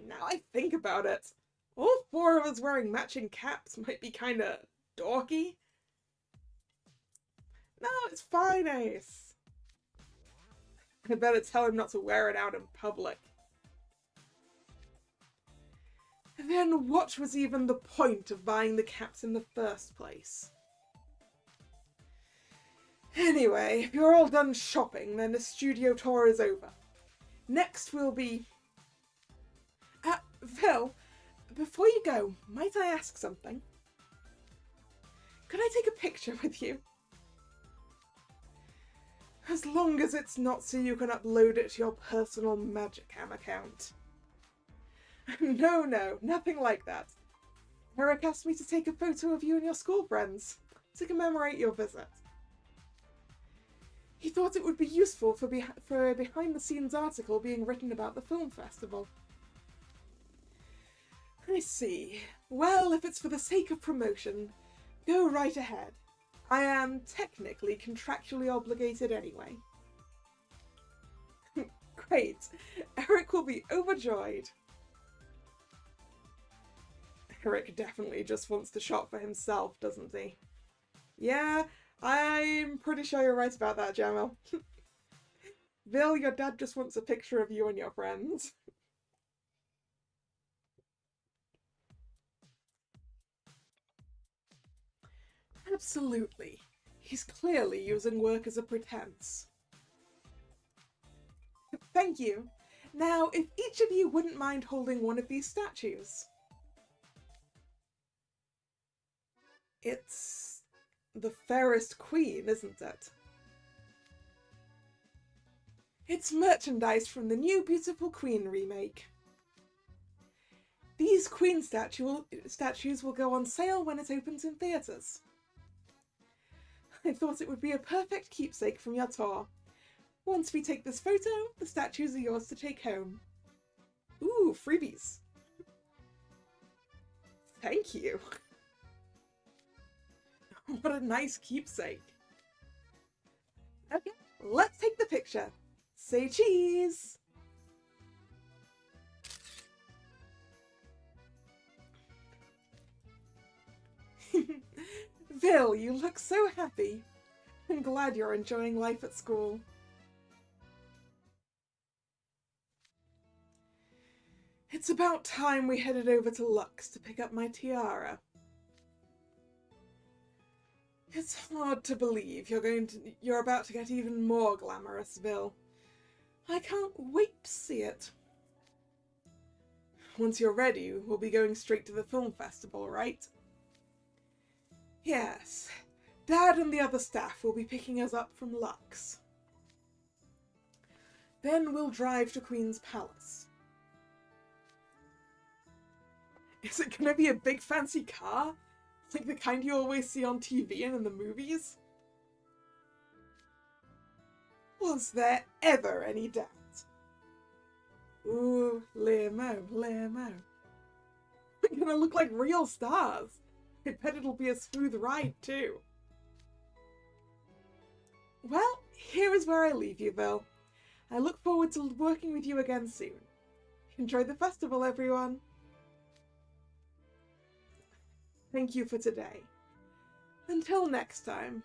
Speaker 1: now I think about it, all 4 of us wearing matching caps might be kinda dorky. No, it's fine, Ace. I better tell him not to wear it out in public. Then what was even the point of buying the caps in the first place? Anyway, if you're all done shopping, then the studio tour is over. Next will be... Phil, before you go, might I ask something? Could I take a picture with you? As long as it's not so you can upload it to your personal Musicom account. No, nothing like that. Eric asked me to take a photo of you and your school friends to commemorate your visit. He thought it would be useful for a behind-the-scenes article being written about the film festival. I see. Well, if it's for the sake of promotion, go right ahead. I am technically contractually obligated anyway. Great. Eric will be overjoyed. Eric definitely just wants to shop for himself, doesn't he? Yeah, I'm pretty sure you're right about that, Jamal. Bill, your dad just wants a picture of you and your friends. Absolutely. He's clearly using work as a pretense. Thank you. Now, if each of you wouldn't mind holding one of these statues. It's the fairest queen, isn't it? It's merchandise from the new Beautiful Queen remake. These Queen statues will go on sale when it opens in theatres. I thought it would be a perfect keepsake from your tour. Once we take this photo, the statues are yours to take home. Ooh, freebies. Thank you. What a nice keepsake. Okay, let's take the picture. Say cheese! Bill, you look so happy. I'm glad you're enjoying life at school. It's about time we headed over to Lux to pick up my tiara. It's hard to believe you're about to get even more glamorous, Bill. I can't wait to see it. Once you're ready, we'll be going straight to the film festival, right? Yes. Dad and the other staff will be picking us up from Lux. Then we'll drive to Queen's Palace. Is it gonna be a big fancy car? Like the kind you always see on TV and in the movies? Was there ever any doubt? Ooh, limo. We're gonna look like real stars. I bet it'll be a smooth ride too. Well, here is where I leave you, Bill. I look forward to working with you again soon. Enjoy the festival, everyone. Thank you for today. Until next time.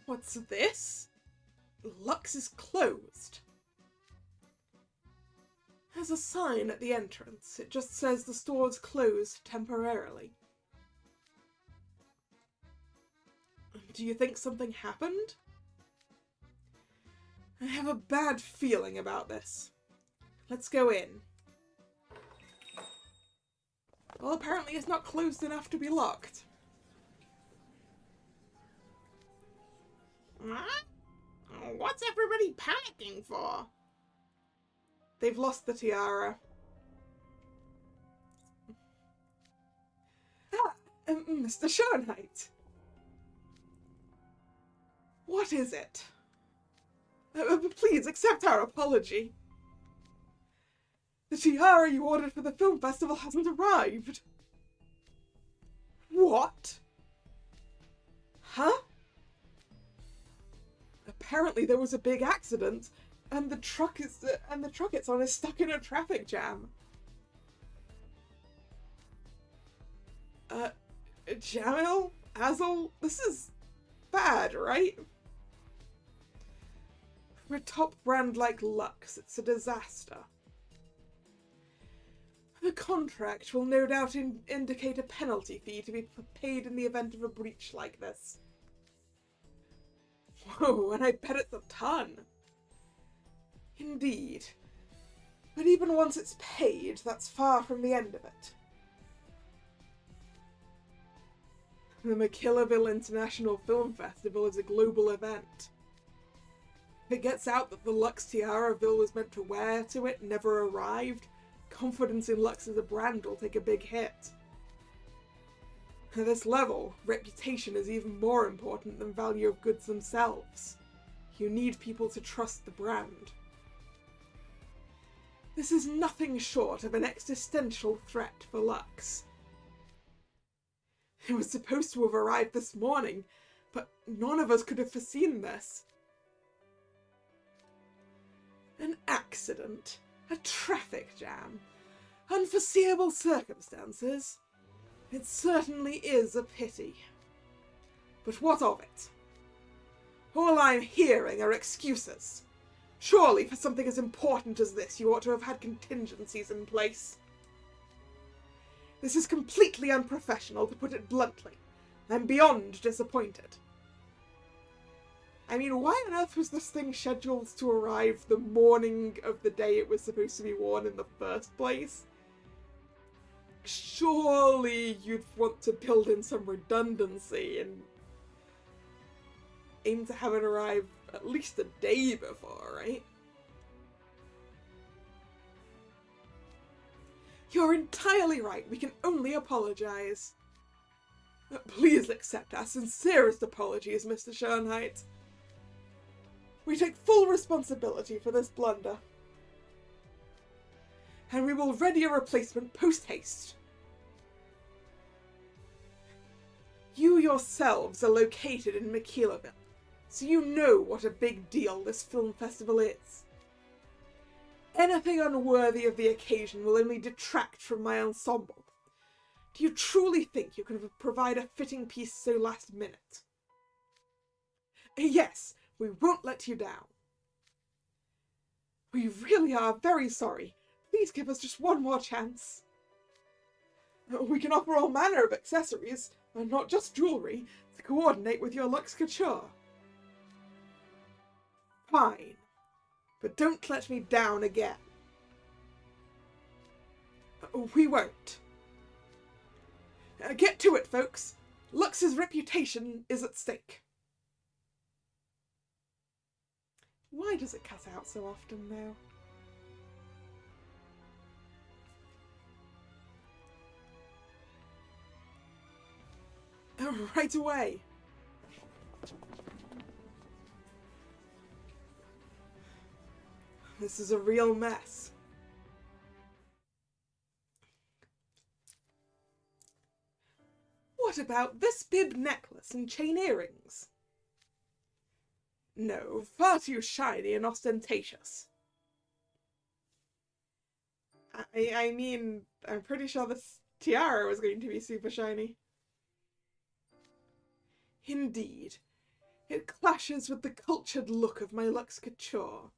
Speaker 1: What's this? Lux is closed. There's a sign at the entrance. It just says the store's closed temporarily. Do you think something happened? I have a bad feeling about this. Let's go in. Well, apparently it's not closed enough to be locked.
Speaker 3: Huh? What's everybody panicking for?
Speaker 1: They've lost the tiara. Mr. Schoenheit. What is it? Please accept our apology. The tiara you ordered for the film festival hasn't arrived. What? Huh? Apparently there was a big accident, and the truck it's on is stuck in a traffic jam. Jamil? Azel? This is bad, right? For a top brand like Lux, it's a disaster. The contract will no doubt indicate a penalty fee to be paid in the event of a breach like this. Whoa, and I bet it's a ton. Indeed. But even once it's paid, that's far from the end of it. The McKillerville International Film Festival is a global event. If it gets out that the Lux tiara Bill was meant to wear to it never arrived, confidence in Lux as a brand will take a big hit. At this level, reputation is even more important than value of goods themselves. You need people to trust the brand. This is nothing short of an existential threat for Lux. It was supposed to have arrived this morning, but none of us could have foreseen this. An accident, a traffic jam, unforeseeable circumstances. It certainly is a pity. But what of it? All I'm hearing are excuses. Surely for something as important as this you ought to have had contingencies in place. This is completely unprofessional, to put it bluntly. I'm beyond disappointed. I mean, why on earth was this thing scheduled to arrive the morning of the day it was supposed to be worn in the first place? Surely you'd want to build in some redundancy and aim to have it arrive at least a day before, right? You're entirely right. We can only apologize. Please accept our sincerest apologies, Mr. Schoenheit. We take full responsibility for this blunder. And we will ready a replacement post-haste. You yourselves are located in Maquilaville, so you know what a big deal this film festival is. Anything unworthy of the occasion will only detract from my ensemble. Do you truly think you can provide a fitting piece so last minute? Yes, we won't let you down. We really are very sorry. Please give us just one more chance. We can offer all manner of accessories, and not just jewellery, to coordinate with your luxe couture. Fine, but don't let me down again. We won't. Get to it, folks. Lux's reputation is at stake. Why does it cut out so often now? Right away. This is a real mess. What about this bib necklace and chain earrings? No, far too shiny and ostentatious. I mean, I'm pretty sure this tiara was going to be super shiny. Indeed, it clashes with the cultured look of my luxe couture.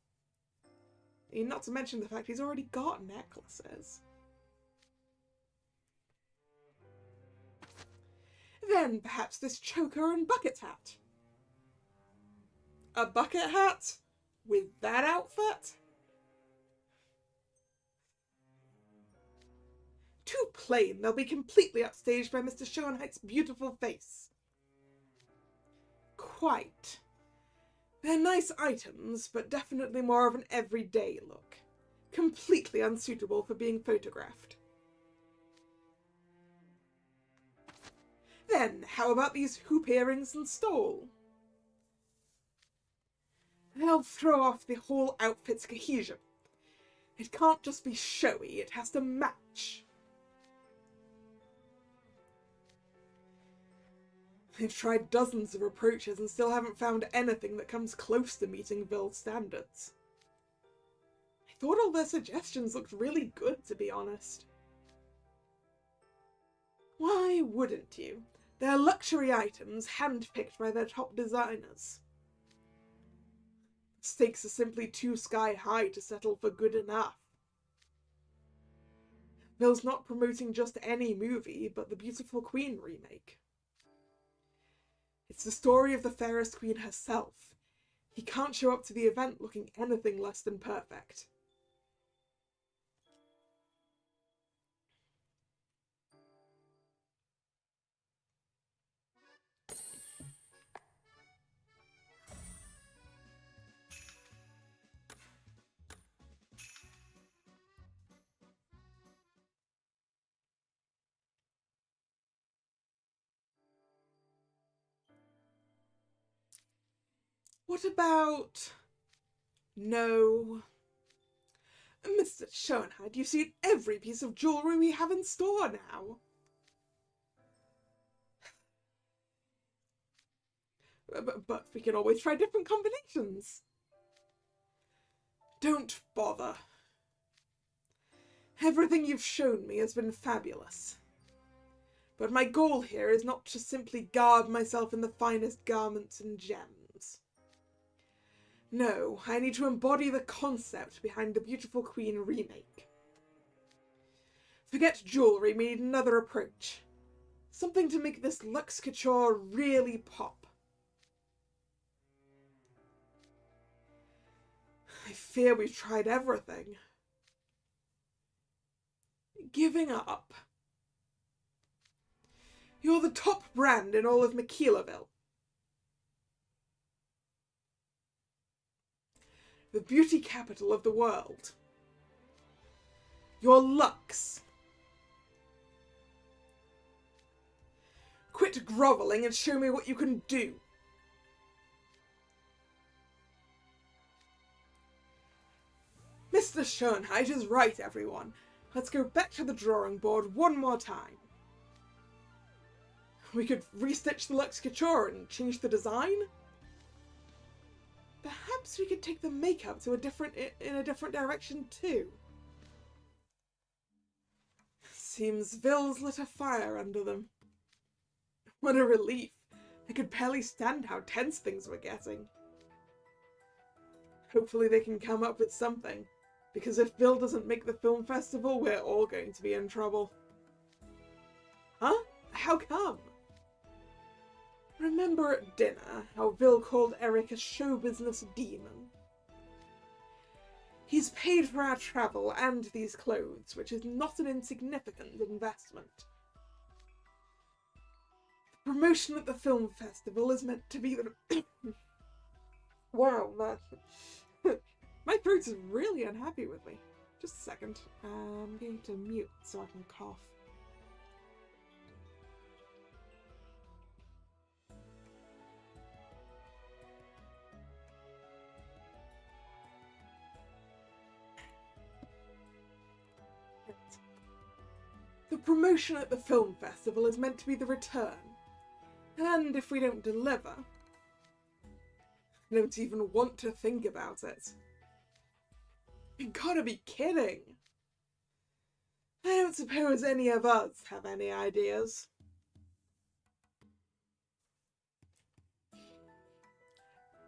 Speaker 1: Not to mention the fact he's already got necklaces. Then perhaps this choker and bucket hat. A bucket hat? With that outfit? Too plain, they'll be completely upstaged by Mr. Schoenheit's beautiful face. Quite. They're nice items, but definitely more of an everyday look. Completely unsuitable for being photographed. Then, how about these hoop earrings and stole? They'll throw off the whole outfit's cohesion. It can't just be showy, it has to match. They've tried dozens of approaches and still haven't found anything that comes close to meeting Bill's standards. I thought all their suggestions looked really good, to be honest. Why wouldn't you? They're luxury items handpicked by their top designers. The stakes are simply too sky-high to settle for good enough. Bill's not promoting just any movie, but the Beautiful Queen remake. It's the story of the fairest queen herself. He can't show up to the event looking anything less than perfect. What about... No. Mr. Schoenheit, you've seen every piece of jewellery we have in store now. But we can always try different combinations. Don't bother. Everything you've shown me has been fabulous. But my goal here is not to simply garb myself in the finest garments and gems. No, I need to embody the concept behind the Beautiful Queen remake. Forget jewellery, we need another approach. Something to make this luxe couture really pop. I fear we've tried everything. Giving up. You're the top brand in all of Maquilaville. The beauty capital of the world. You're luxe. Quit grovelling and show me what you can do. Mr. Schoenheit is right, everyone. Let's go back to the drawing board one more time. We could restitch the luxe couture and change the design. Perhaps we could take the makeup to in a different direction too. Seems Ville's lit a fire under them. What a relief. I could barely stand how tense things were getting. Hopefully they can come up with something, because if Ville doesn't make the film festival, we're all going to be in trouble. Huh? How come? Remember at dinner how Ville called Eric a show business demon? He's paid for our travel and these clothes, which is not an insignificant investment. The promotion at the film festival is meant to be the... Wow, my throat is really unhappy with me. Just a second. I'm going to mute so I can cough. The promotion at the film festival is meant to be the return. And if we don't deliver, I don't even want to think about it. You gotta be kidding. I don't suppose any of us have any ideas.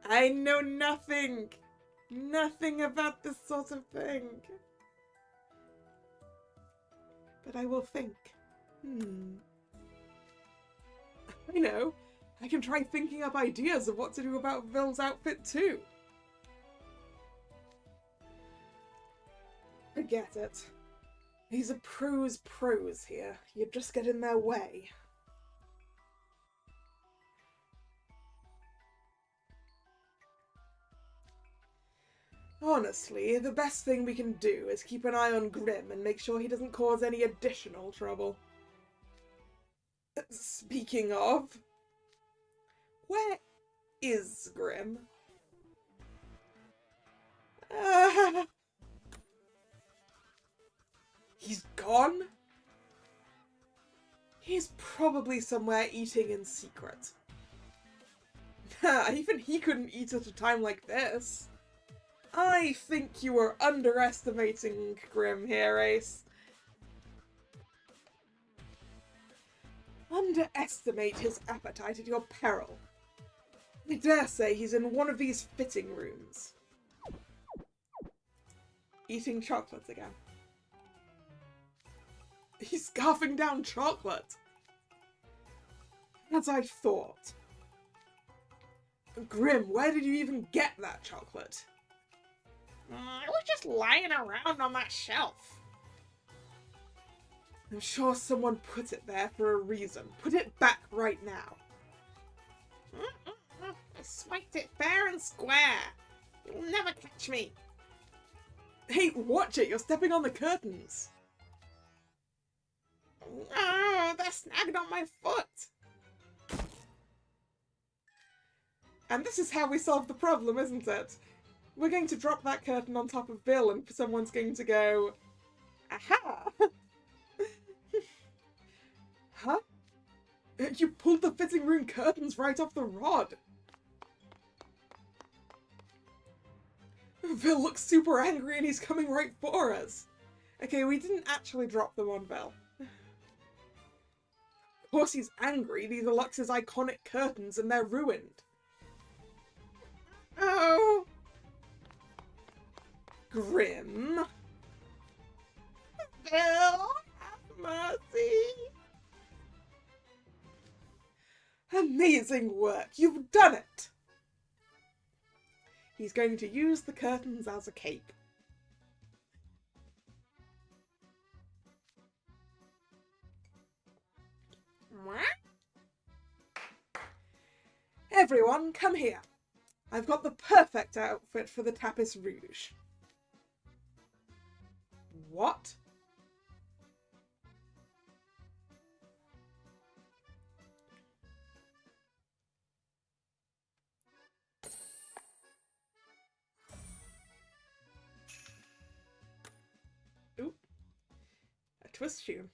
Speaker 1: I know nothing. Nothing about this sort of thing. But I will think. I know. I can try thinking up ideas of what to do about Ville's outfit too. I get it. These are pros here. You just get in their way. Honestly, the best thing we can do is keep an eye on Grimm and make sure he doesn't cause any additional trouble. Speaking of, where is Grimm? He's gone? He's probably somewhere eating in secret. Even he couldn't eat at a time like this. I think you are underestimating Grimm here, Ace. Underestimate his appetite at your peril. I dare say he's in one of these fitting rooms. Eating chocolate again. He's scarfing down chocolate. As I thought. Grimm, where did you even get that chocolate?
Speaker 3: It was just lying around on that shelf.
Speaker 1: I'm sure someone put it there for a reason. Put it back right now.
Speaker 3: I swiped it fair and square. You'll never catch me.
Speaker 1: Hey, watch it! You're stepping on the curtains.
Speaker 3: Oh, they're snagged on my foot.
Speaker 1: And this is how we solve the problem, isn't it? We're going to drop that curtain on top of Bill and someone's going to go, aha! Huh? You pulled the fitting room curtains right off the rod. Bill looks super angry and he's coming right for us. Okay, we didn't actually drop them on Bill. Of course he's angry. These are Lux's iconic curtains and they're ruined.
Speaker 3: Oh!
Speaker 1: Grimm.
Speaker 3: Bill,
Speaker 1: Amazing work! You've done it! He's going to use the curtains as a cape. Everyone, come here. I've got the perfect outfit for the Tapis Rouge. What? Oop. A twist tune.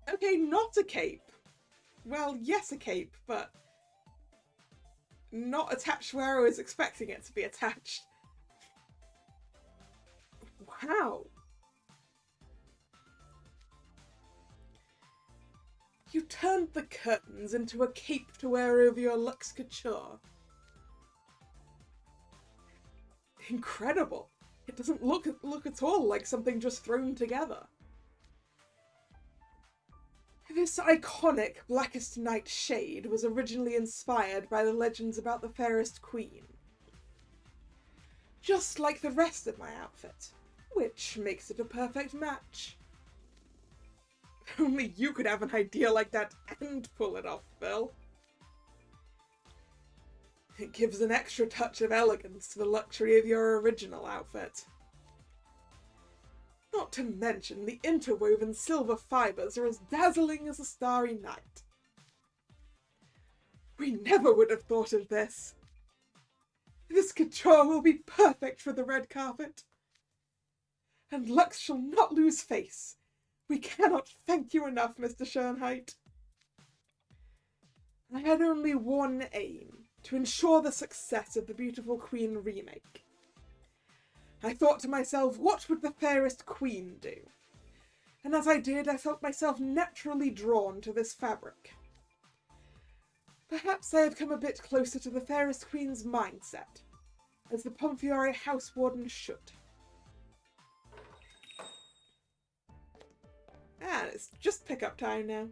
Speaker 1: Okay, not a cape. Well, yes, a cape, but not attached where I was expecting it to be attached. Wow. You turned the curtains into a cape to wear over your luxe couture. Incredible. It doesn't look at all like something just thrown together. This iconic Blackest Night shade was originally inspired by the legends about the fairest queen. Just like the rest of my outfit, which makes it a perfect match. Only you could have an idea like that and pull it off, Bill. It gives an extra touch of elegance to the luxury of your original outfit. Not to mention the interwoven silver fibres are as dazzling as a starry night. We never would have thought of this. This couture will be perfect for the red carpet. And Lux shall not lose face. We cannot thank you enough, Mr. Shearnheit. I had only one aim, to ensure the success of the Beautiful Queen remake. I thought to myself, what would the fairest queen do? And as I did, I felt myself naturally drawn to this fabric. Perhaps I have come a bit closer to the fairest queen's mindset, as the Pomfiore house warden should. And it's just pickup time now.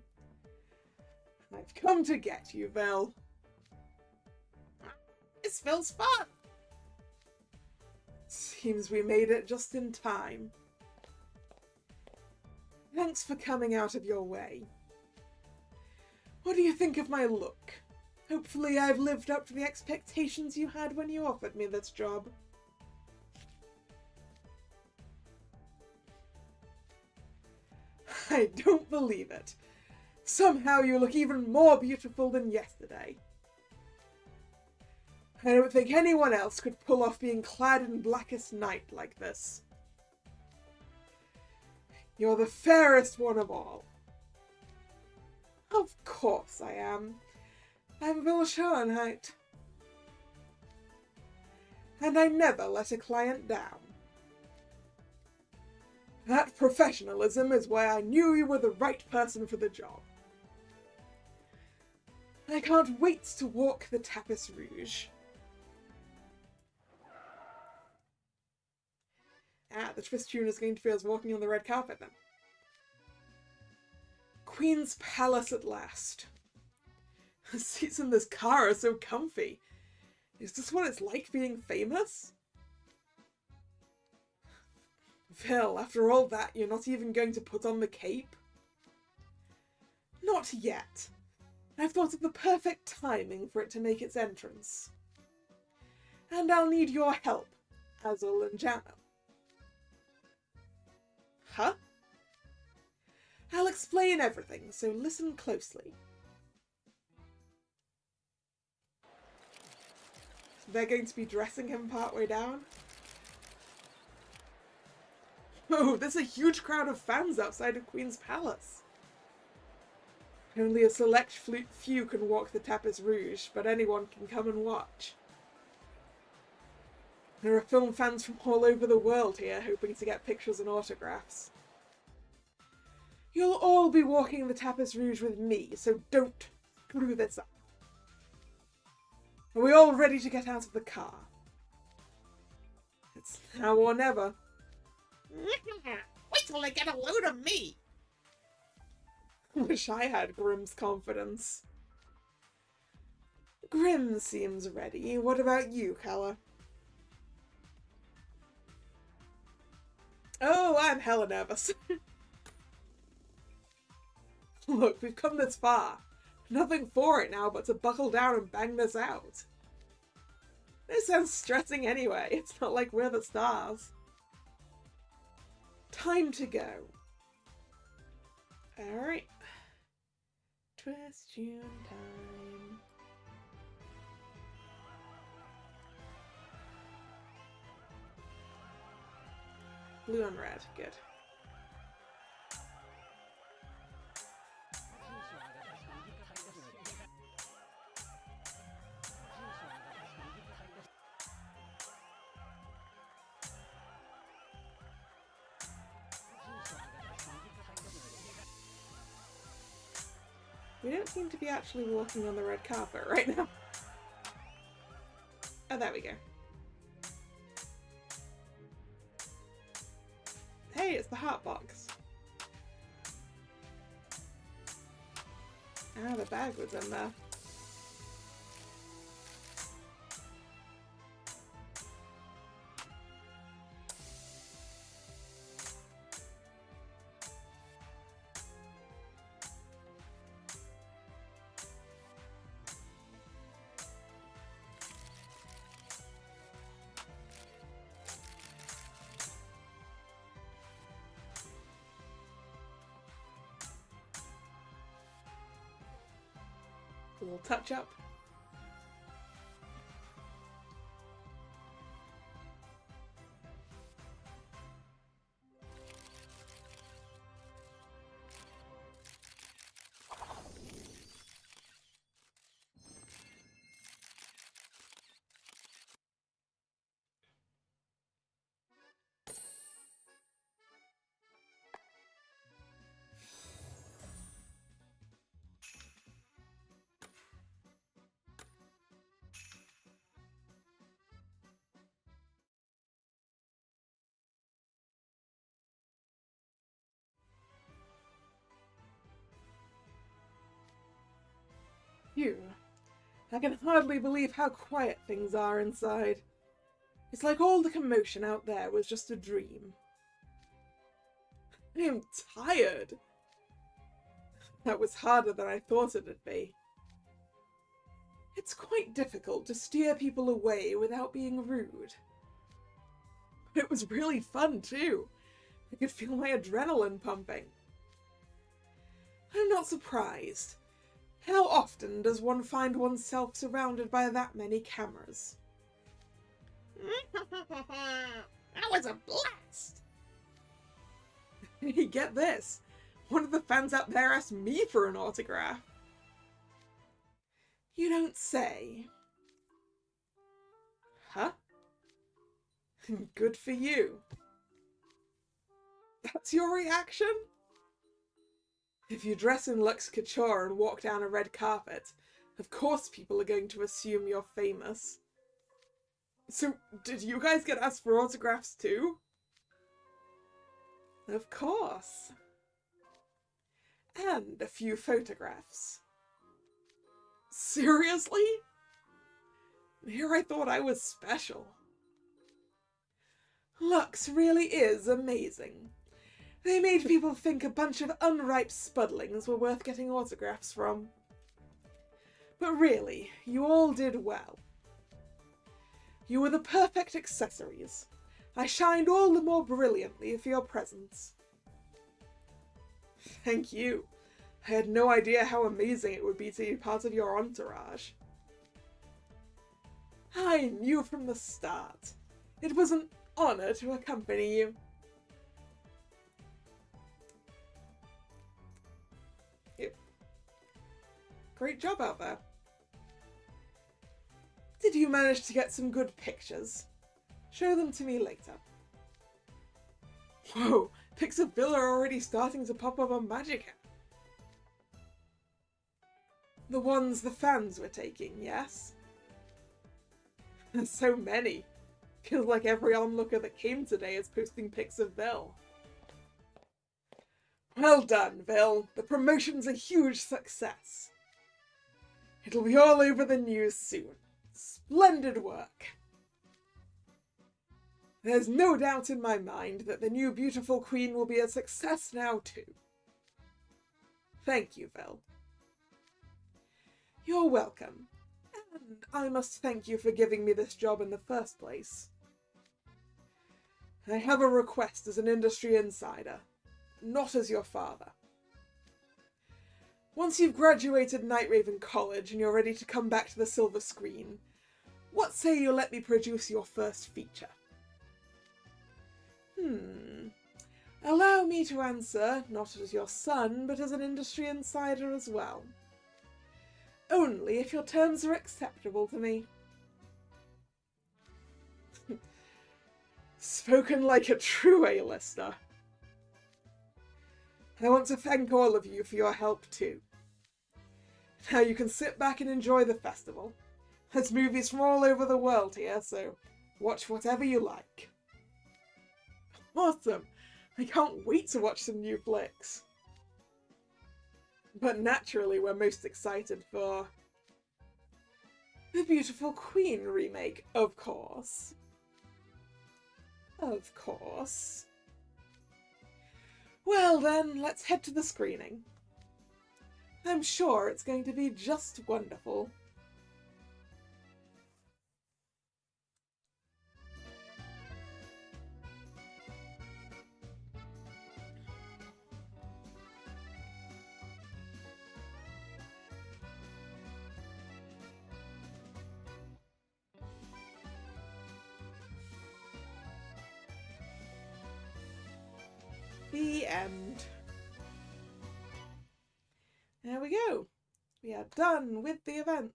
Speaker 1: I've come to get you, Vel.
Speaker 3: This feels fun.
Speaker 1: Seems we made it just in time. Thanks for coming out of your way. What do you think of my look? Hopefully I've lived up to the expectations you had when you offered me this job. I don't believe it. Somehow you look even more beautiful than yesterday. I don't think anyone else could pull off being clad in Blackest Night like this. You're the fairest one of all. Of course I am. I'm Bill Shearnheit. And I never let a client down. That professionalism is why I knew you were the right person for the job. I can't wait to walk the Tapis Rouge. The twist tune is going to be us walking on the red carpet then. Queen's Palace at last. The seats in this car are so comfy. Is this what it's like being famous? Phil, after all that, you're not even going to put on the cape? Not yet. I've thought of the perfect timing for it to make its entrance. And I'll need your help, Azul and Jano. Huh? I'll explain everything, so listen closely. They're going to be dressing him partway down? Oh, there's a huge crowd of fans outside of Queen's Palace. Only a select few can walk the Tapis Rouge, but anyone can come and watch. There are film fans from all over the world here hoping to get pictures and autographs. You'll all be walking the Tapis Rouge with me, so don't screw this up. Are we all ready to get out of the car? It's now or never.
Speaker 3: Wait till they get a load of me.
Speaker 1: Wish I had Grimm's confidence. Grimm seems ready. What about you, Kalla? Oh, I'm hella nervous. Look, we've come this far. Nothing for it now but to buckle down and bang this out. This sounds stressing anyway. It's not like we're the stars. Time to go. Alright. Question time. Blue and red. Good. We don't seem to be actually walking on the red carpet right now. Oh, there we go. Hey, it's the heart box. Ah, the bag was in there. A little touch up. Phew. I can hardly believe how quiet things are inside. It's like all the commotion out there was just a dream. I am tired. That was harder than I thought it'd be. It's quite difficult to steer people away without being rude. But it was really fun too. I could feel my adrenaline pumping. I'm not surprised. How often does one find oneself surrounded by that many cameras?
Speaker 3: That was a blast.
Speaker 1: Hey, get this. One of the fans out there asked me for an autograph. You don't say. Huh? Good for you. That's your reaction? If you dress in luxe couture and walk down a red carpet, of course people are going to assume you're famous. So, did you guys get asked for autographs too? Of course. And a few photographs. Seriously? Here I thought I was special. Lux really is amazing. They made people think a bunch of unripe spudlings were worth getting autographs from. But really, you all did well. You were the perfect accessories. I shined all the more brilliantly for your presence. Thank you. I had no idea how amazing it would be to be part of your entourage. I knew from the start. It was an honor to accompany you. Great job out there. Did you manage to get some good pictures? Show them to me later. Whoa, pics of Bill are already starting to pop up on Musicom. The ones the fans were taking, yes? There's so many. Feels like every onlooker that came today is posting pics of Bill. Well done, Bill. The promotion's a huge success. It'll be all over the news soon. Splendid work. There's no doubt in my mind that the new beautiful queen will be a success now too. Thank you, Bill. You're welcome. And I must thank you for giving me this job in the first place. I have a request as an industry insider, not as your father. Once you've graduated Night Raven College and you're ready to come back to the silver screen, what say you let me produce your first feature? Allow me to answer, not as your son, but as an industry insider as well. Only if your terms are acceptable to me. Spoken like a true A-lister. I want to thank all of you for your help too. Now you can sit back and enjoy the festival. There's movies from all over the world here, so watch whatever you like. Awesome! I can't wait to watch some new flicks. But naturally we're most excited for the Beautiful Queen remake, of course. Of course. Well then, let's head to the screening. I'm sure it's going to be just wonderful. The end. There we go. We are done with the event.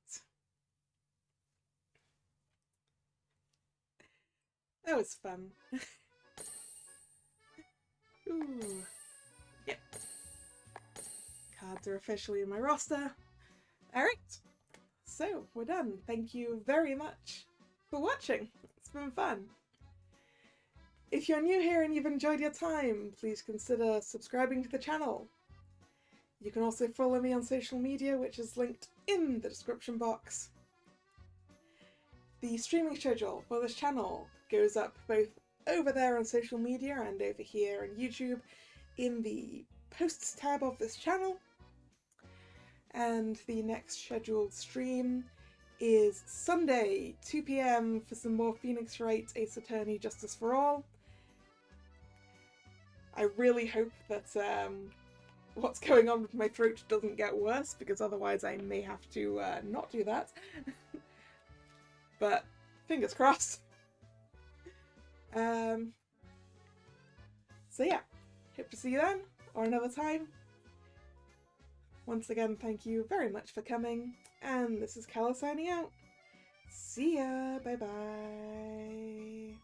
Speaker 1: That was fun. Ooh. Yep. Cards are officially in my roster. Alright. So, we're done. Thank you very much for watching. It's been fun. If you're new here and you've enjoyed your time, please consider subscribing to the channel. You can also follow me on social media, which is linked in the description box. The streaming schedule for this channel goes up both over there on social media and over here on YouTube in the posts tab of this channel. And the next scheduled stream is Sunday, 2 PM for some more Phoenix Wright Ace Attorney Justice for All. I really hope that what's going on with my throat doesn't get worse, because otherwise I may have to not do that. But fingers crossed. So yeah, hope to see you then, or another time. Once again, thank you very much for coming, and this is Kalla signing out. See ya, bye bye.